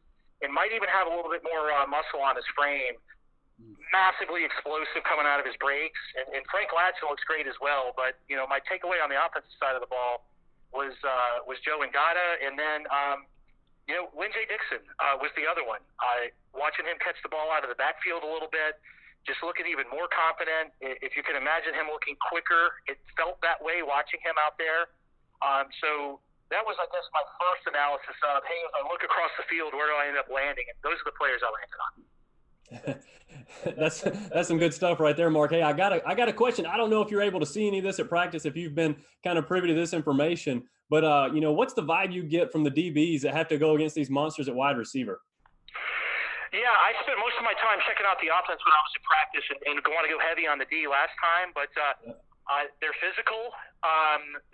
and might even have a little bit more muscle on his frame. massively explosive coming out of his breaks, and Frank Ladson looks great as well. But my takeaway on the offensive side of the ball was Joe Ngata, and then Lynn J. Dixon was the other one. Watching him catch the ball out of the backfield a little bit, just looking even more confident. If you can imagine him looking quicker, it felt that way watching him out there. So that was, I guess, my first analysis of, hey, if I look across the field, where do I end up landing? And those are the players I landed on. That's some good stuff right there, Mark. Hey, I got a question. I don't know if you're able to see any of this at practice, if you've been kind of privy to this information, but what's the vibe you get from the DBs that have to go against these monsters at wide receiver? Yeah, I spent most of my time checking out the offense when I was at practice and want to go heavy on the D last time, but they're physical.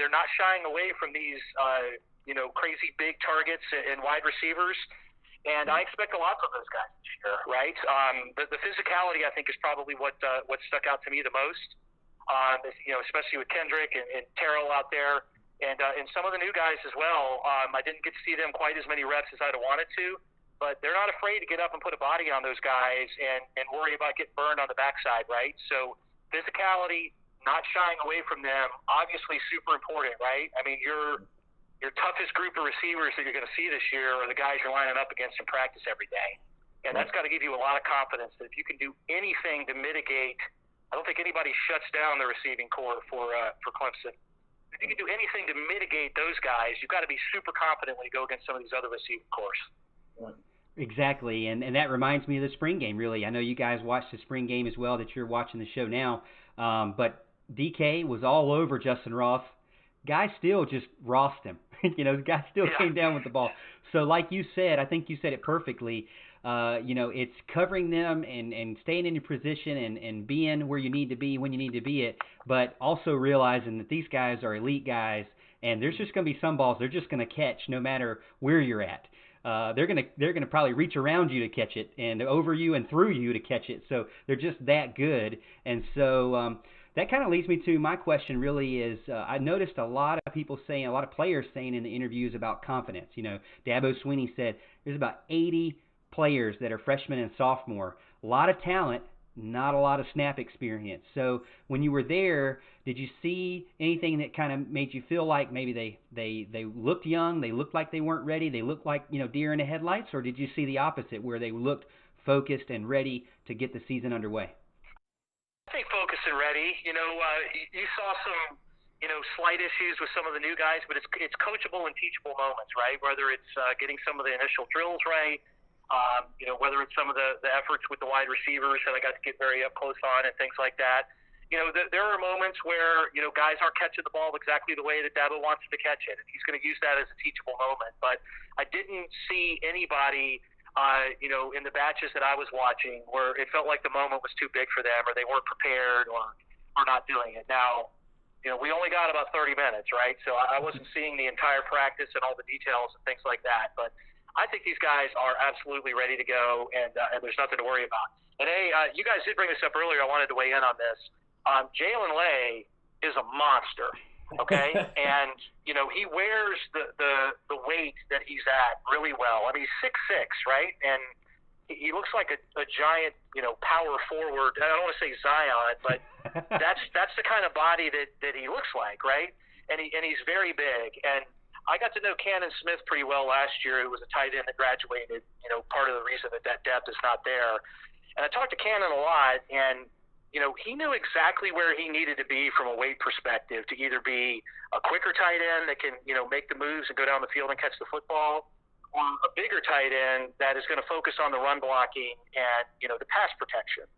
They're not shying away from these crazy big targets and wide receivers. And I expect a lot from those guys this year, right? The physicality, I think, is probably what stuck out to me the most. Especially with Kendrick and Terrell out there, and some of the new guys as well. I didn't get to see them quite as many reps as I'd have wanted to, but they're not afraid to get up and put a body on those guys and worry about getting burned on the backside, right? So physicality, not shying away from them, obviously super important, right? I mean, your toughest group of receivers that you're going to see this year are the guys you're lining up against in practice every day. And that's got to give you a lot of confidence that if you can do anything to mitigate, I don't think anybody shuts down the receiving core for Clemson. If you can do anything to mitigate those guys, you've got to be super confident when you go against some of these other receiving cores. Right. Exactly, and that reminds me of the spring game, really. I know you guys watched the spring game as well, that you're watching the show now, but DK was all over Justin Ross. Guys still just rossed him. The guy still came down with the ball. So like you said, I think you said it perfectly. It's covering them and staying in your position and being where you need to be when you need to be it, but also realizing that these guys are elite guys, and there's just going to be some balls they're just going to catch no matter where you're at. They're gonna probably reach around you to catch it and over you and through you to catch it. So they're just that good. And so that kind of leads me to my question. Really, is I noticed a lot of people saying, a lot of players saying in the interviews about confidence. Dabo Swinney said there's about 80 players that are freshmen and sophomore. A lot of talent, not a lot of snap experience. So when you were there, did you see anything that kind of made you feel like maybe they looked young, they looked like they weren't ready, they looked like deer in the headlights, or did you see the opposite where they looked focused and ready to get the season underway? I think focused and ready. You saw some slight issues with some of the new guys, but it's coachable and teachable moments, right? Whether it's getting some of the initial drills right. Whether it's some of the efforts with the wide receivers that I got to get very up close on and things like that. There are moments where, guys aren't catching the ball exactly the way that Dabo wants them to catch it. And he's going to use that as a teachable moment. But I didn't see anybody, in the batches that I was watching where it felt like the moment was too big for them or they weren't prepared or not doing it. Now, we only got about 30 minutes, right? So I wasn't seeing the entire practice and all the details and things like that. But I think these guys are absolutely ready to go, and there's nothing to worry about. And, hey, you guys did bring this up earlier. I wanted to weigh in on this. Jalen Lay is a monster, okay? And, he wears the weight that he's at really well. I mean, he's 6'6", right? And he looks like a giant, power forward. I don't want to say Zion, but that's the kind of body that he looks like, right? And he's very big. And I got to know Cannon Smith pretty well last year, who was a tight end that graduated, part of the reason that depth is not there. And I talked to Cannon a lot, and, he knew exactly where he needed to be from a weight perspective to either be a quicker tight end that can, make the moves and go down the field and catch the football, or a bigger tight end that is going to focus on the run blocking and, the pass protection.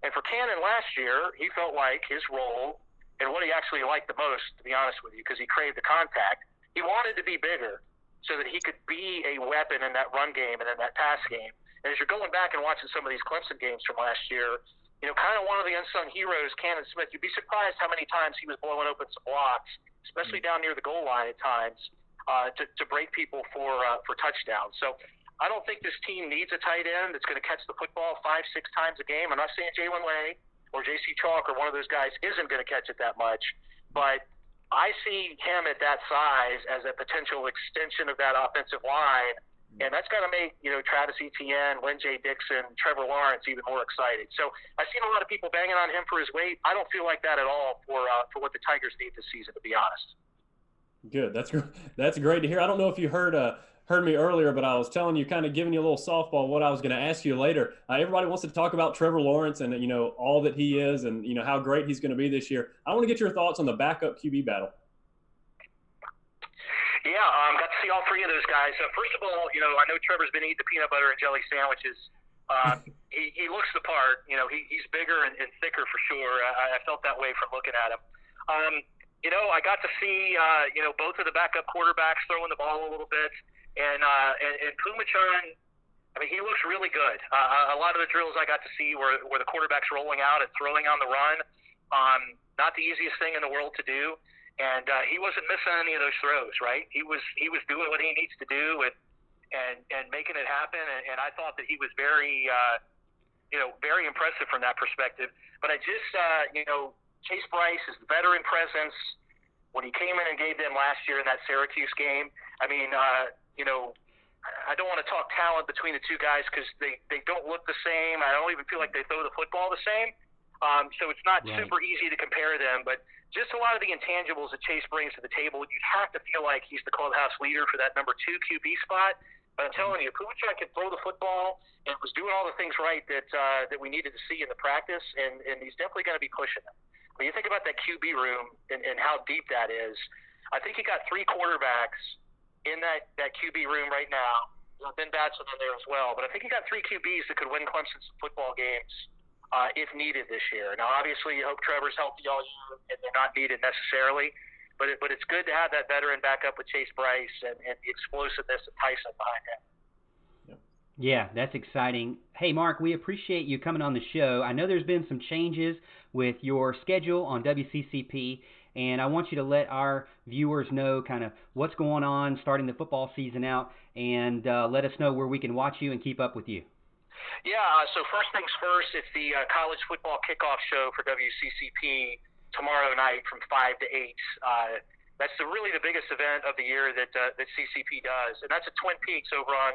And for Cannon last year, he felt like his role, and what he actually liked the most, to be honest with you, because he craved the contact, he wanted to be bigger so that he could be a weapon in that run game and in that pass game. And as you're going back and watching some of these Clemson games from last year, kind of one of the unsung heroes, Cannon Smith, you'd be surprised how many times he was blowing open some blocks, especially down near the goal line at times, to break people for touchdowns. So I don't think this team needs a tight end that's going to catch the football 5-6 times a game. I'm not saying Jalen Lay or J.C. Chalk or one of those guys isn't going to catch it that much, but I see him at that size as a potential extension of that offensive line And that's got to make, Travis Etienne, Lynn J. Dixon, Trevor Lawrence even more excited. So I've seen a lot of people banging on him for his weight. I don't feel like that at all for what the Tigers need this season, to be honest. Good. That's great to hear. I don't know if you heard me earlier, but I was telling you, kind of giving you a little softball, what I was going to ask you later. Everybody wants to talk about Trevor Lawrence and, all that he is and, how great he's going to be this year. I want to get your thoughts on the backup QB battle. Yeah, got to see all three of those guys. First of all, I know Trevor's been eating the peanut butter and jelly sandwiches. He looks the part. He's bigger and thicker for sure. I felt that way from looking at him. I got to see, both of the backup quarterbacks throwing the ball a little bit. And Pumachan, he looks really good. A lot of the drills I got to see were the quarterback's rolling out and throwing on the run. Not the easiest thing in the world to do. And he wasn't missing any of those throws, right? He was doing what he needs to do and making it happen. And I thought that he was very, very impressive from that perspective. But I just, Chase Bryce is the veteran presence. When he came in and gave them last year in that Syracuse game, I don't want to talk talent between the two guys because they don't look the same. I don't even feel like they throw the football the same. So it's not super easy to compare them, but just a lot of the intangibles that Chase brings to the table, you have to feel like he's the clubhouse leader for that number 2 QB spot. But I'm telling you, Pumachan can throw the football and was doing all the things right that we needed to see in the practice, and he's definitely going to be pushing them. When you think about that QB room and how deep that is, I think you got 3 quarterbacks in that QB room right now. Ben Batson in there as well, but I think you got 3 QBs that could win Clemson some football games if needed this year. Now, obviously, you hope Trevor's healthy all year and they're not needed necessarily, but it's good to have that veteran back up with Chase Bryce and the explosiveness of Tyson behind him. Yeah, that's exciting. Hey, Mark, we appreciate you coming on the show. I know there's been some changes with your schedule on WCCP, and I want you to let our viewers know kind of what's going on starting the football season out, and let us know where we can watch you and keep up with you. Yeah, so first things first, it's the college football kickoff show for WCCP tomorrow night from 5 to 8. That's really the biggest event of the year that CCP does, and that's at Twin Peaks over on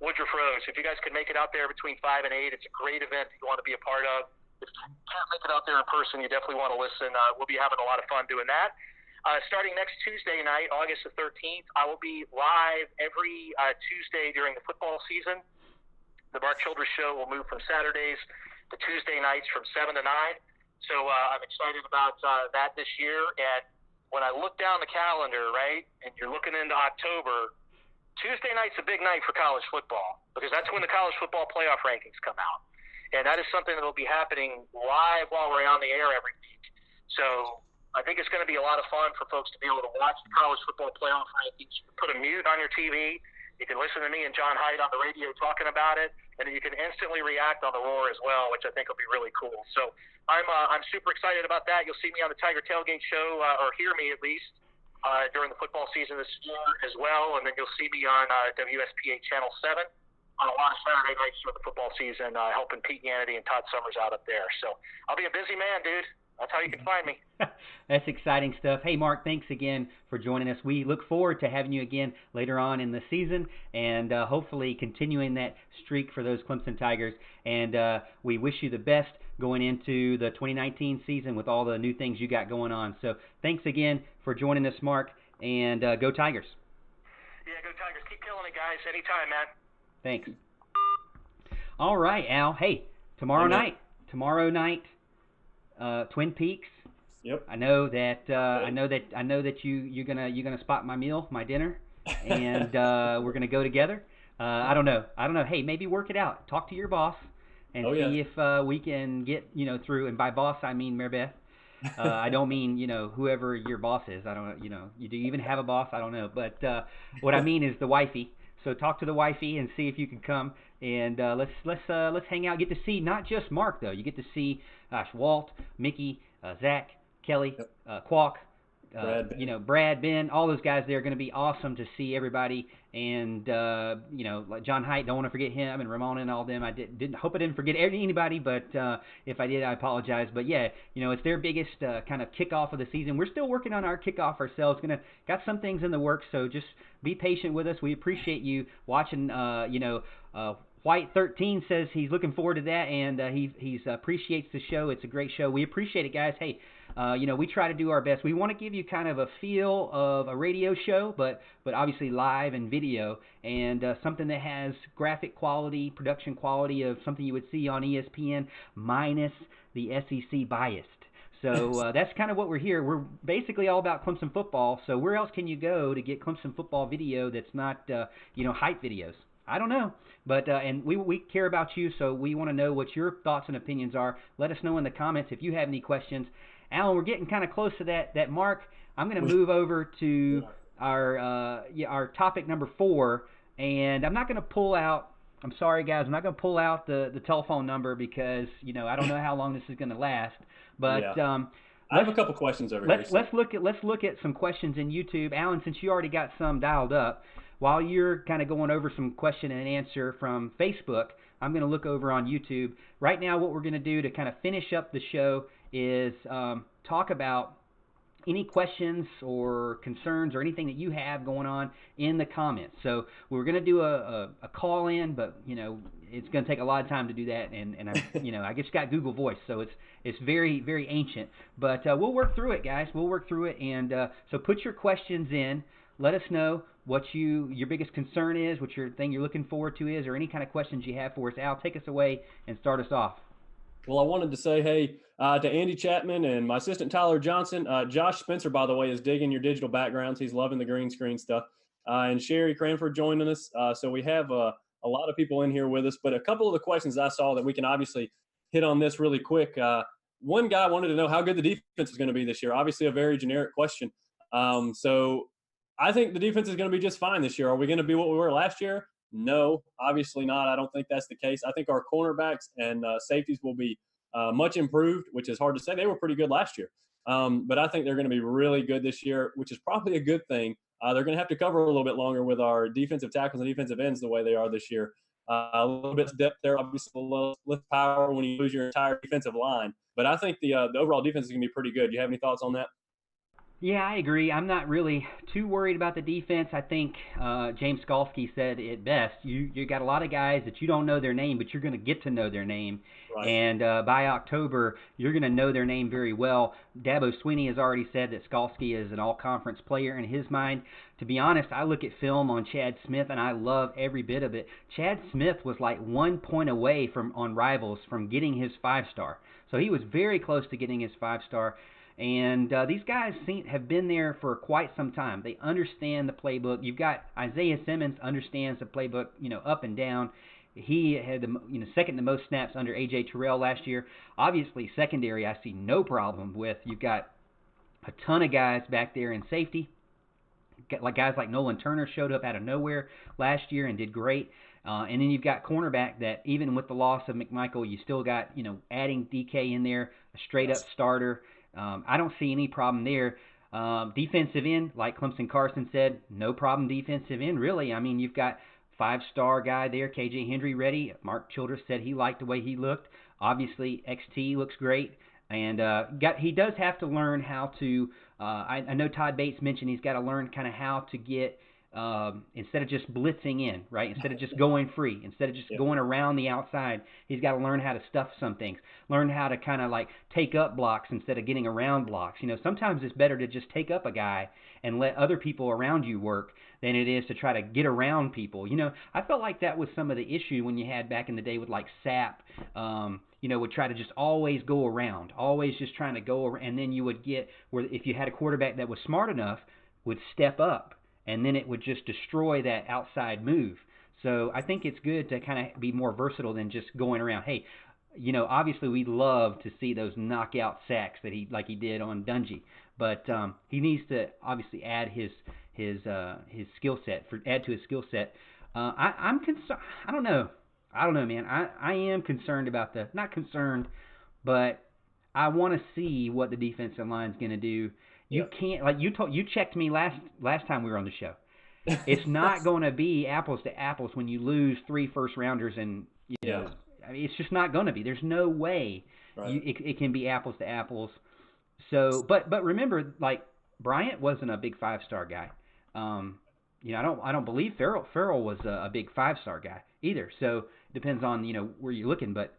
Woodruff Road. So if you guys can make it out there between 5 and 8, it's a great event that you want to be a part of. If you can't make it out there in person, you definitely want to listen. We'll be having a lot of fun doing that. Starting next Tuesday night, August the 13th, I will be live every Tuesday during the football season. The Mark Childress Show will move from Saturdays to Tuesday nights from 7 to 9. So I'm excited about that this year. And when I look down the calendar, right, and you're looking into October, Tuesday night's a big night for college football because that's when the college football playoff rankings come out. And that is something that will be happening live while we're on the air every week. So I think it's going to be a lot of fun for folks to be able to watch the college football playoff rankings. You can put a mute on your TV. You can listen to me and John Hyde on the radio talking about it, and you can instantly react on the Roar as well, which I think will be really cool. So I'm super excited about that. You'll see me on the Tiger Tailgate Show, or hear me at least, during the football season this year as well, and then you'll see me on WSPA Channel 7 on a lot of Saturday nights during the football season, helping Pete Yannity and Todd Summers out up there. So I'll be a busy man, dude. That's how you can find me. That's exciting stuff. Hey, Mark, thanks again for joining us. We look forward to having you again later on in the season and hopefully continuing that streak for those Clemson Tigers. And we wish you the best going into the 2019 season with all the new things you got going on. So thanks again for joining us, Mark, and go Tigers. Yeah, go Tigers. Keep killing it, guys. Anytime, man. Thanks. All right, Al. Hey, tomorrow night, Twin Peaks. Yep. I know that you're gonna spot my meal, my dinner, and we're gonna go together. I don't know. Hey, maybe work it out. Talk to your boss and see if we can get through. And by boss, I mean Mary Beth. I don't mean whoever your boss is. I don't know. You do you even have a boss? I don't know. But what I mean is the wifey. So talk to the wifey and see if you can come, and let's hang out. Get to see not just Mark though. You get to see Walt, Mickey, Zach, Kelly, Quack, Brad, Ben, all those guys there are going to be awesome to see everybody. And, like John Haidt, don't want to forget him, and Ramona and all them. I didn't hope I didn't forget anybody, but if I did, I apologize. But, yeah, it's their biggest kind of kickoff of the season. We're still working on our kickoff ourselves. Got some things in the works, so just be patient with us. We appreciate you watching, White 13 says he's looking forward to that, and he appreciates the show. It's a great show. We appreciate it, guys. Hey, we try to do our best. We want to give you kind of a feel of a radio show, but obviously live and video, and something that has graphic quality, production quality of something you would see on ESPN, minus the SEC biased. So that's kind of what we're here. We're basically all about Clemson football. So where else can you go to get Clemson football video that's not, hype videos? I don't know, but and we care about you, so we want to know what your thoughts and opinions are. Let us know in the comments if you have any questions. Alan, we're getting kind of close to that mark. I'm going to move over to our topic number 4, and I'm not going to pull out. I'm sorry, guys. I'm not going to pull out the telephone number because I don't know how long this is going to last. But I have a couple questions over here. Let's look at some questions in YouTube, Alan. Since you already got some dialed up. While you're kind of going over some question and answer from Facebook, I'm going to look over on YouTube. Right now, what we're going to do to kind of finish up the show is talk about any questions or concerns or anything that you have going on in the comments. So we're going to do a call in, but it's going to take a lot of time to do that, and I just got Google Voice, so it's very, very ancient. But we'll work through it, guys. We'll work through it, and so put your questions in. Let us know what your biggest concern is, what your thing you're looking forward to is, or any kind of questions you have for us. Al, take us away and start us off. Well, I wanted to say, hey, to Andy Chapman and my assistant Tyler Johnson. Josh Spencer, by the way, is digging your digital backgrounds. He's loving the green screen stuff. And Sherry Cranford joining us. So we have a lot of people in here with us. But a couple of the questions I saw that we can obviously hit on this really quick. One guy wanted to know how good the defense is going to be this year. Obviously, a very generic question. So I think the defense is going to be just fine this year. Are we going to be what we were last year? No, obviously not. I don't think that's the case. I think our cornerbacks and safeties will be much improved, which is hard to say. They were pretty good last year. But I think they're going to be really good this year, which is probably a good thing. They're going to have to cover a little bit longer with our defensive tackles and defensive ends the way they are this year. A little bit of depth there, obviously a little lift power when you lose your entire defensive line. But I think the overall defense is going to be pretty good. Do you have any thoughts on that? Yeah, I agree. I'm not really too worried about the defense. I think James Skalski said it best. You got a lot of guys that you don't know their name, but you're going to get to know their name. Right. And by October, you're going to know their name very well. Dabo Swinney has already said that Skalski is an all-conference player in his mind. To be honest, I look at film on Chad Smith, and I love every bit of it. Chad Smith was like 1 point away on Rivals from getting his 5-star. So he was very close to getting his 5-star. And these guys have been there for quite some time. They understand the playbook. You've got Isaiah Simmons understands the playbook, up and down. He had second to most snaps under A.J. Terrell last year. Obviously, secondary I see no problem with. You've got a ton of guys back there in safety. Guys like Nolan Turner showed up out of nowhere last year and did great. And then you've got cornerback that even with the loss of McMichael, you still got, adding DK in there, a straight-up starter. I don't see any problem there. Defensive end, like Clemson Carson said, no problem defensive end, really. I mean, you've got 5-star guy there, KJ Henry ready. Mark Childress said he liked the way he looked. Obviously, XT looks great. And he does have to learn how to I know Todd Bates mentioned he's got to learn kind of how to get instead of just blitzing in, right? Instead of just going free, instead of just going around the outside, he's got to learn how to stuff some things, learn how to kind of like take up blocks instead of getting around blocks. Sometimes it's better to just take up a guy and let other people around you work than it is to try to get around people. I felt like that was some of the issue when you had back in the day with like Sapp, would try to just always go around, always just trying to go around, and then you would get where if you had a quarterback that was smart enough, would step up, and then it would just destroy that outside move. So I think it's good to kind of be more versatile than just going around. Hey, obviously we'd love to see those knockout sacks that he did on Dungy, but he needs to obviously add his skill set, add to his skill set. I'm concerned. I don't know, man. I am concerned about not concerned, but I want to see what the defensive line is going to do. You can't, like you checked me last time we were on the show. It's not going to be apples to apples when you lose 3 first-rounders and, I mean, it's just not going to be. There's no way it can be apples to apples. So, but remember, like, Bryant wasn't a big 5-star guy. I don't believe Farrell was a big 5-star guy either. So it depends on, where you're looking. But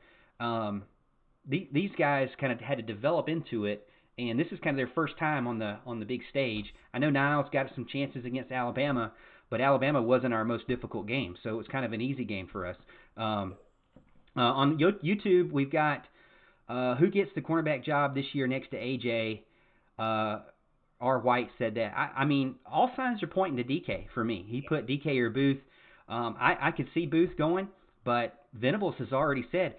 these guys kind of had to develop into it. And this is kind of their first time on the big stage. I know Niles got some chances against Alabama, but Alabama wasn't our most difficult game, so it was kind of an easy game for us. On YouTube, we've got who gets the cornerback job this year next to AJ. R. White said that. I mean, all signs are pointing to DK for me. He put DK or Booth. I could see Booth going, but Venables has already said,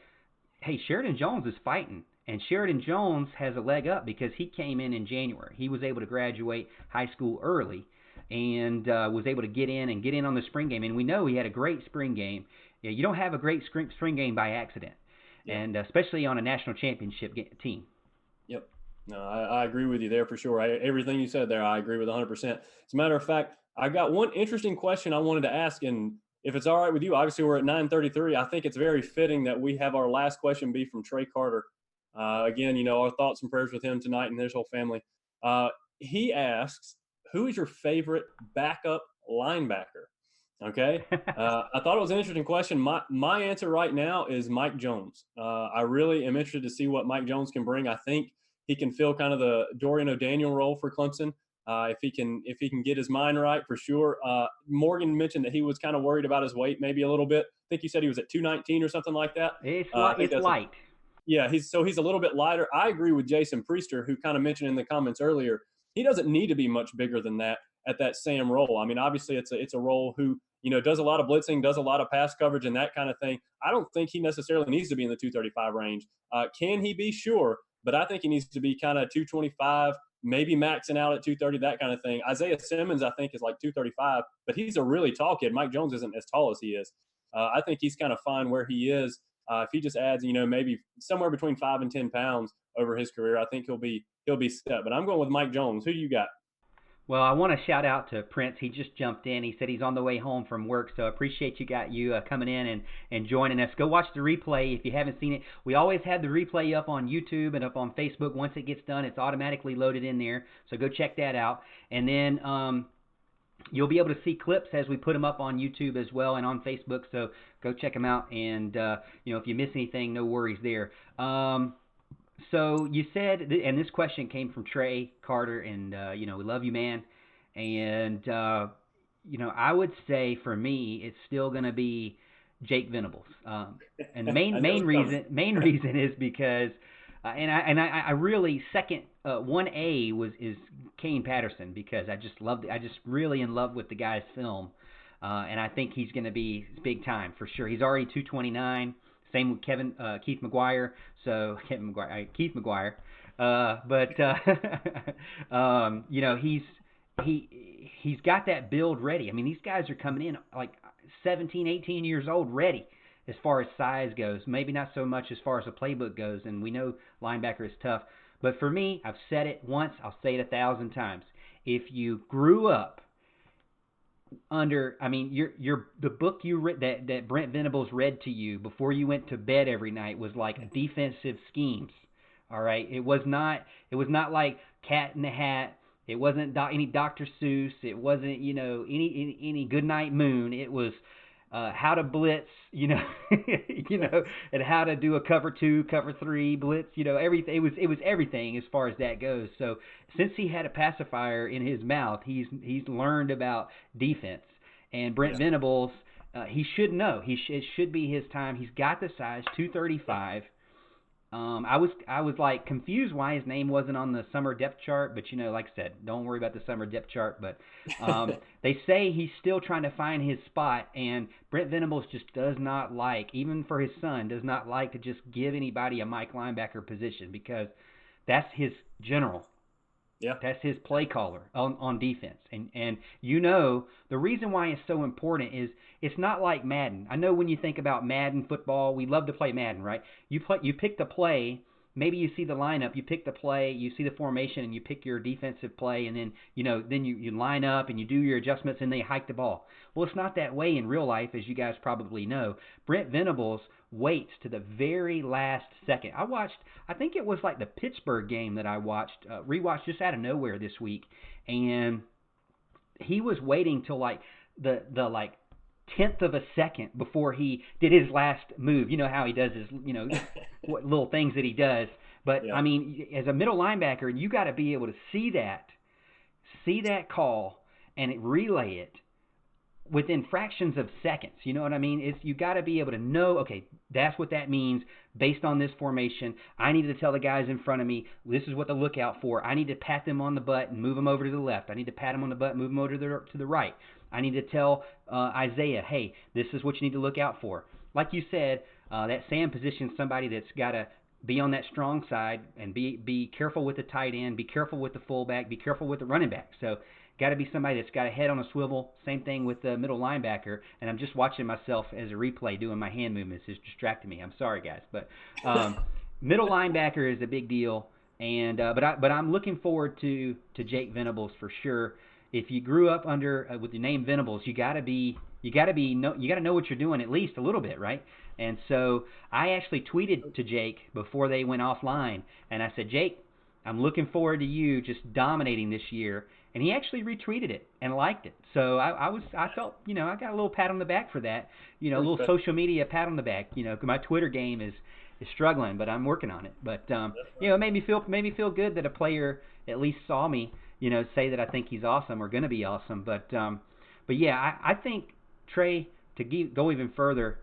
hey, Sheridan Jones is fighting. And Sheridan Jones has a leg up because he came in January. He was able to graduate high school early and was able to get in on the spring game. And we know he had a great spring game. You don't have a great spring game by accident, and especially on a national championship team. Yep. No, I agree with you there for sure. Everything you said there, I agree with 100%. As a matter of fact, I got one interesting question I wanted to ask, and if it's all right with you, obviously we're at 9:33. I think it's very fitting that we have our last question be from Trey Carter. Again, our thoughts and prayers with him tonight and his whole family. He asks, who is your favorite backup linebacker? Okay. I thought it was an interesting question. My answer right now is Mike Jones. I really am interested to see what Mike Jones can bring. I think he can fill kind of the Dorian O'Daniel role for Clemson. If he can get his mind right, for sure. Morgan mentioned that he was kind of worried about his weight, maybe a little bit. I think he said he was at 219 or something like that. It's light. Yeah, he's a little bit lighter. I agree with Jason Priester, who kind of mentioned in the comments earlier, he doesn't need to be much bigger than that at that Sam role. I mean, obviously it's a role who, does a lot of blitzing, does a lot of pass coverage and that kind of thing. I don't think he necessarily needs to be in the 235 range. Can he be? Sure, but I think he needs to be kind of 225, maybe maxing out at 230, that kind of thing. Isaiah Simmons, I think, is like 235, but he's a really tall kid. Mike Jones isn't as tall as he is. I think he's kind of fine where he is. If he just adds, maybe somewhere between 5 and 10 pounds over his career, I think he'll be set. But I'm going with Mike Jones. Who do you got? Well, I want to shout out to Prince. He just jumped in. He said he's on the way home from work, so I appreciate you coming in and joining us. Go watch the replay if you haven't seen it. We always have the replay up on YouTube and up on Facebook. Once it gets done, it's automatically loaded in there, so go check that out. And then you'll be able to see clips as we put them up on YouTube as well and on Facebook, so go check them out. And, if you miss anything, no worries there. So you said, and this question came from Trey Carter, and, we love you, man. And, I would say for me, it's still going to be Jake Venables. And the main reason is because, I really second 1A is Kane Patterson, because I just really in love with the guy's film. And I think he's going to be big time for sure. He's already 229. Same with Keith McGuire. Keith McGuire. He's got that build ready. I mean, these guys are coming in like 17, 18 years old ready as far as size goes. Maybe not so much as far as the playbook goes, and we know linebacker is tough. But for me, I've said it once, I'll say it 1,000 times. If you grew up under, the book you read that Brent Venables read to you before you went to bed every night was like defensive schemes. All right, it was not like Cat in the Hat. It wasn't any Dr. Seuss. It wasn't any Goodnight Moon. It was how to blitz, and how to do a cover 2, cover 3 blitz, everything. It was everything as far as that goes. So since he had a pacifier in his mouth, he's learned about defense. And Brent Venables, he should know. It should be his time. He's got the size, 235. I was like confused why his name wasn't on the summer depth chart, but like I said, don't worry about the summer depth chart. But they say he's still trying to find his spot, and Brent Venables just does not like, even for his son, does not like to just give anybody a Mike linebacker position, because that's his general. Yeah, that's his play caller on defense. And the reason why it's so important is it's not like Madden. I know when you think about Madden football, we love to play Madden, right? You pick the play, maybe you see the lineup, you pick the play, you see the formation, and you pick your defensive play, and then you line up and you do your adjustments, and they hike the ball. Well, it's not that way in real life, as you guys probably know. Brent Venables waits to the very last second. I think it was like the Pittsburgh game that I rewatched just out of nowhere this week, and he was waiting till like the like 10th of a second before he did his last move. You know how he does his, what little things that he does. But, Yeah. I mean, as a middle linebacker, you got to be able to see that call and relay it within fractions of seconds. You know what I mean? You got to be able to know, okay, that's what that means based on this formation. I need to tell the guys in front of me, this is what to look out for. I need to pat them on the butt and move them over to the left. I need to pat them on the butt and move them over to the right. I need to tell Isaiah, hey, this is what you need to look out for. Like you said, that Sam position is somebody that's got to be on that strong side and be careful with the tight end, be careful with the fullback, be careful with the running back. So got to be somebody that's got a head on a swivel. Same thing with the middle linebacker. And I'm just watching myself as a replay doing my hand movements. It's distracting me. I'm sorry, guys. But middle linebacker is a big deal. And but I'm looking forward to Jake Venables for sure. If you grew up with the name Venables, you got to know what you're doing at least a little bit, right? And so I actually tweeted to Jake before they went offline, and I said, Jake, I'm looking forward to you just dominating this year. And he actually retweeted it and liked it. So I felt, I got a little pat on the back for that. A little social media pat on the back. My Twitter game is struggling, but I'm working on it. But it made me feel good that a player at least saw me, say that I think he's awesome or going to be awesome. But yeah, I think, Trey, to go even further,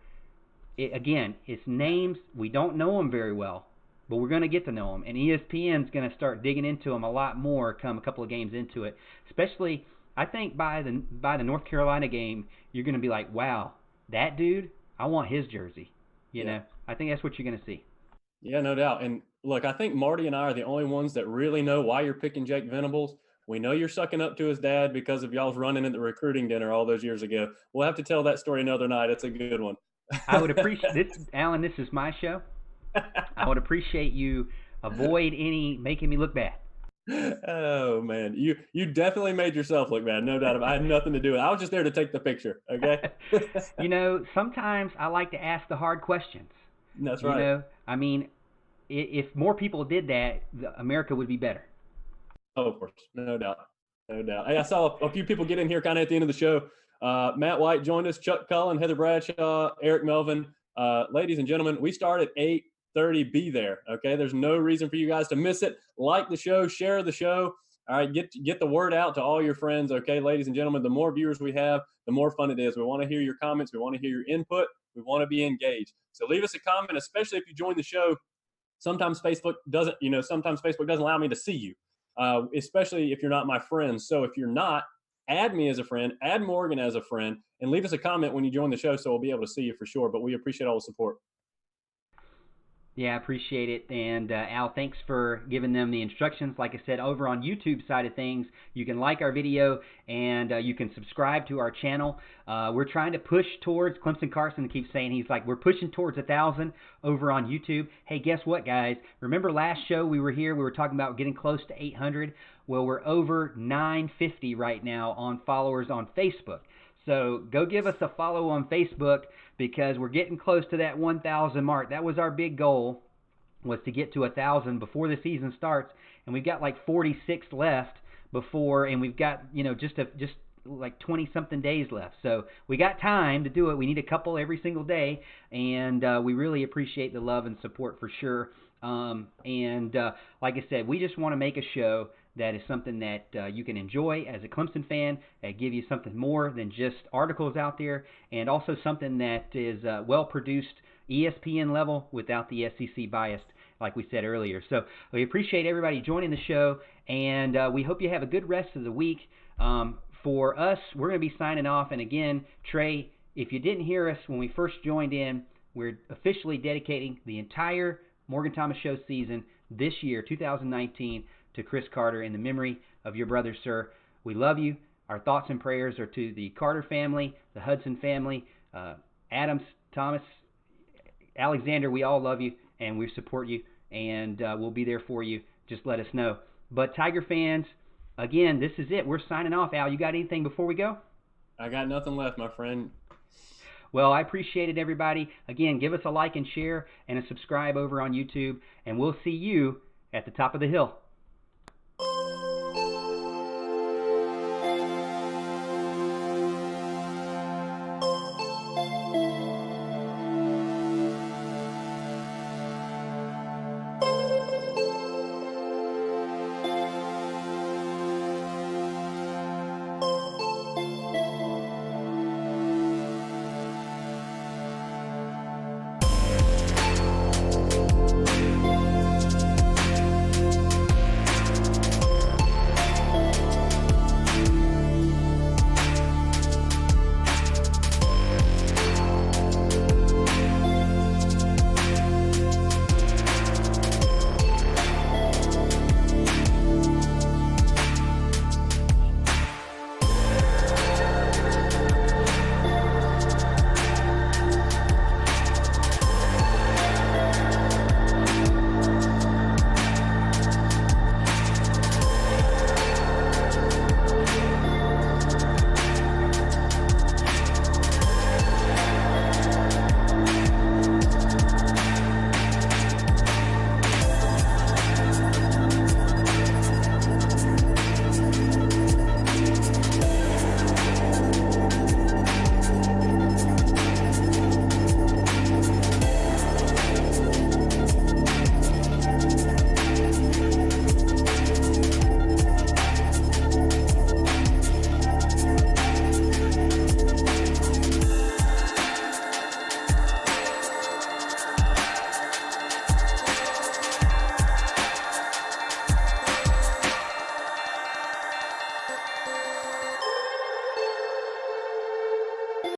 it's names. We don't know them very well, but we're going to get to know them. And ESPN's going to start digging into them a lot more come a couple of games into it. Especially, I think by the North Carolina game, you're going to be like, wow, that dude, I want his jersey. You know, I think that's what you're going to see. Yeah, no doubt. And look, I think Marty and I are the only ones that really know why you're picking Jake Venables. We know you're sucking up to his dad because of y'all's running at the recruiting dinner all those years ago. We'll have to tell that story another night. It's a good one. I would appreciate this, Alan. This is my show. I would appreciate you avoid any making me look bad. Oh man, you definitely made yourself look bad, no doubt. I had nothing to do with it. I was just there to take the picture. Okay. Sometimes I like to ask the hard questions. That's right. I mean, if more people did that, America would be better. Oh, of course, no doubt. Hey, I saw a few people get in here kind of at the end of the show. Matt White joined us, Chuck Cullen, Heather Bradshaw, Eric Melvin. Ladies and gentlemen, we start at 8:30. Be there, okay? There's no reason for you guys to miss it. Like the show, share the show. All right, get the word out to all your friends, okay? Ladies and gentlemen, the more viewers we have, the more fun it is. We want to hear your comments. We want to hear your input. We want to be engaged. So leave us a comment, especially if you join the show. Sometimes Facebook doesn't allow me to see you, especially if you're not my friend. So if you're not, add me as a friend, add Morgan as a friend, and leave us a comment when you join the show so we'll be able to see you for sure. But we appreciate all the support. Yeah, I appreciate it. And Al, thanks for giving them the instructions. Like I said, over on YouTube side of things, you can like our video and you can subscribe to our channel. We're trying to push towards, Clemson Carson keeps saying, he's like, we're pushing towards 1,000 over on YouTube. Hey, guess what, guys? Remember last show we were here, we were talking about getting close to 800. Well, we're over 950 right now on followers on Facebook. So go give us a follow on Facebook because we're getting close to that 1,000 mark. That was our big goal, was to get to 1,000 before the season starts, and we've got like 46 left before, and we've got just like 20-something days left. So we got time to do it. We need a couple every single day, and we really appreciate the love and support for sure. Like I said, we just want to make a show that is something that you can enjoy as a Clemson fan, give you something more than just articles out there, and also something that is well-produced, ESPN level, without the SEC bias, like we said earlier. So we appreciate everybody joining the show, and we hope you have a good rest of the week. For us, we're going to be signing off, and again, Trey, if you didn't hear us when we first joined in, we're officially dedicating the entire Morgan Thomas Show season this year, 2019, to Chris Carter in the memory of your brother, sir. We love you. Our thoughts and prayers are to the Carter family, the Hudson family, Adams, Thomas, Alexander. We all love you, and we support you. and we'll be there for you. Just let us know. But Tiger fans, again, this is it. We're signing off. Al, you got anything before we go? I got nothing left, my friend. Well, I appreciate it, everybody. Again, give us a like and share and a subscribe over on YouTube, and we'll see you at the top of the hill.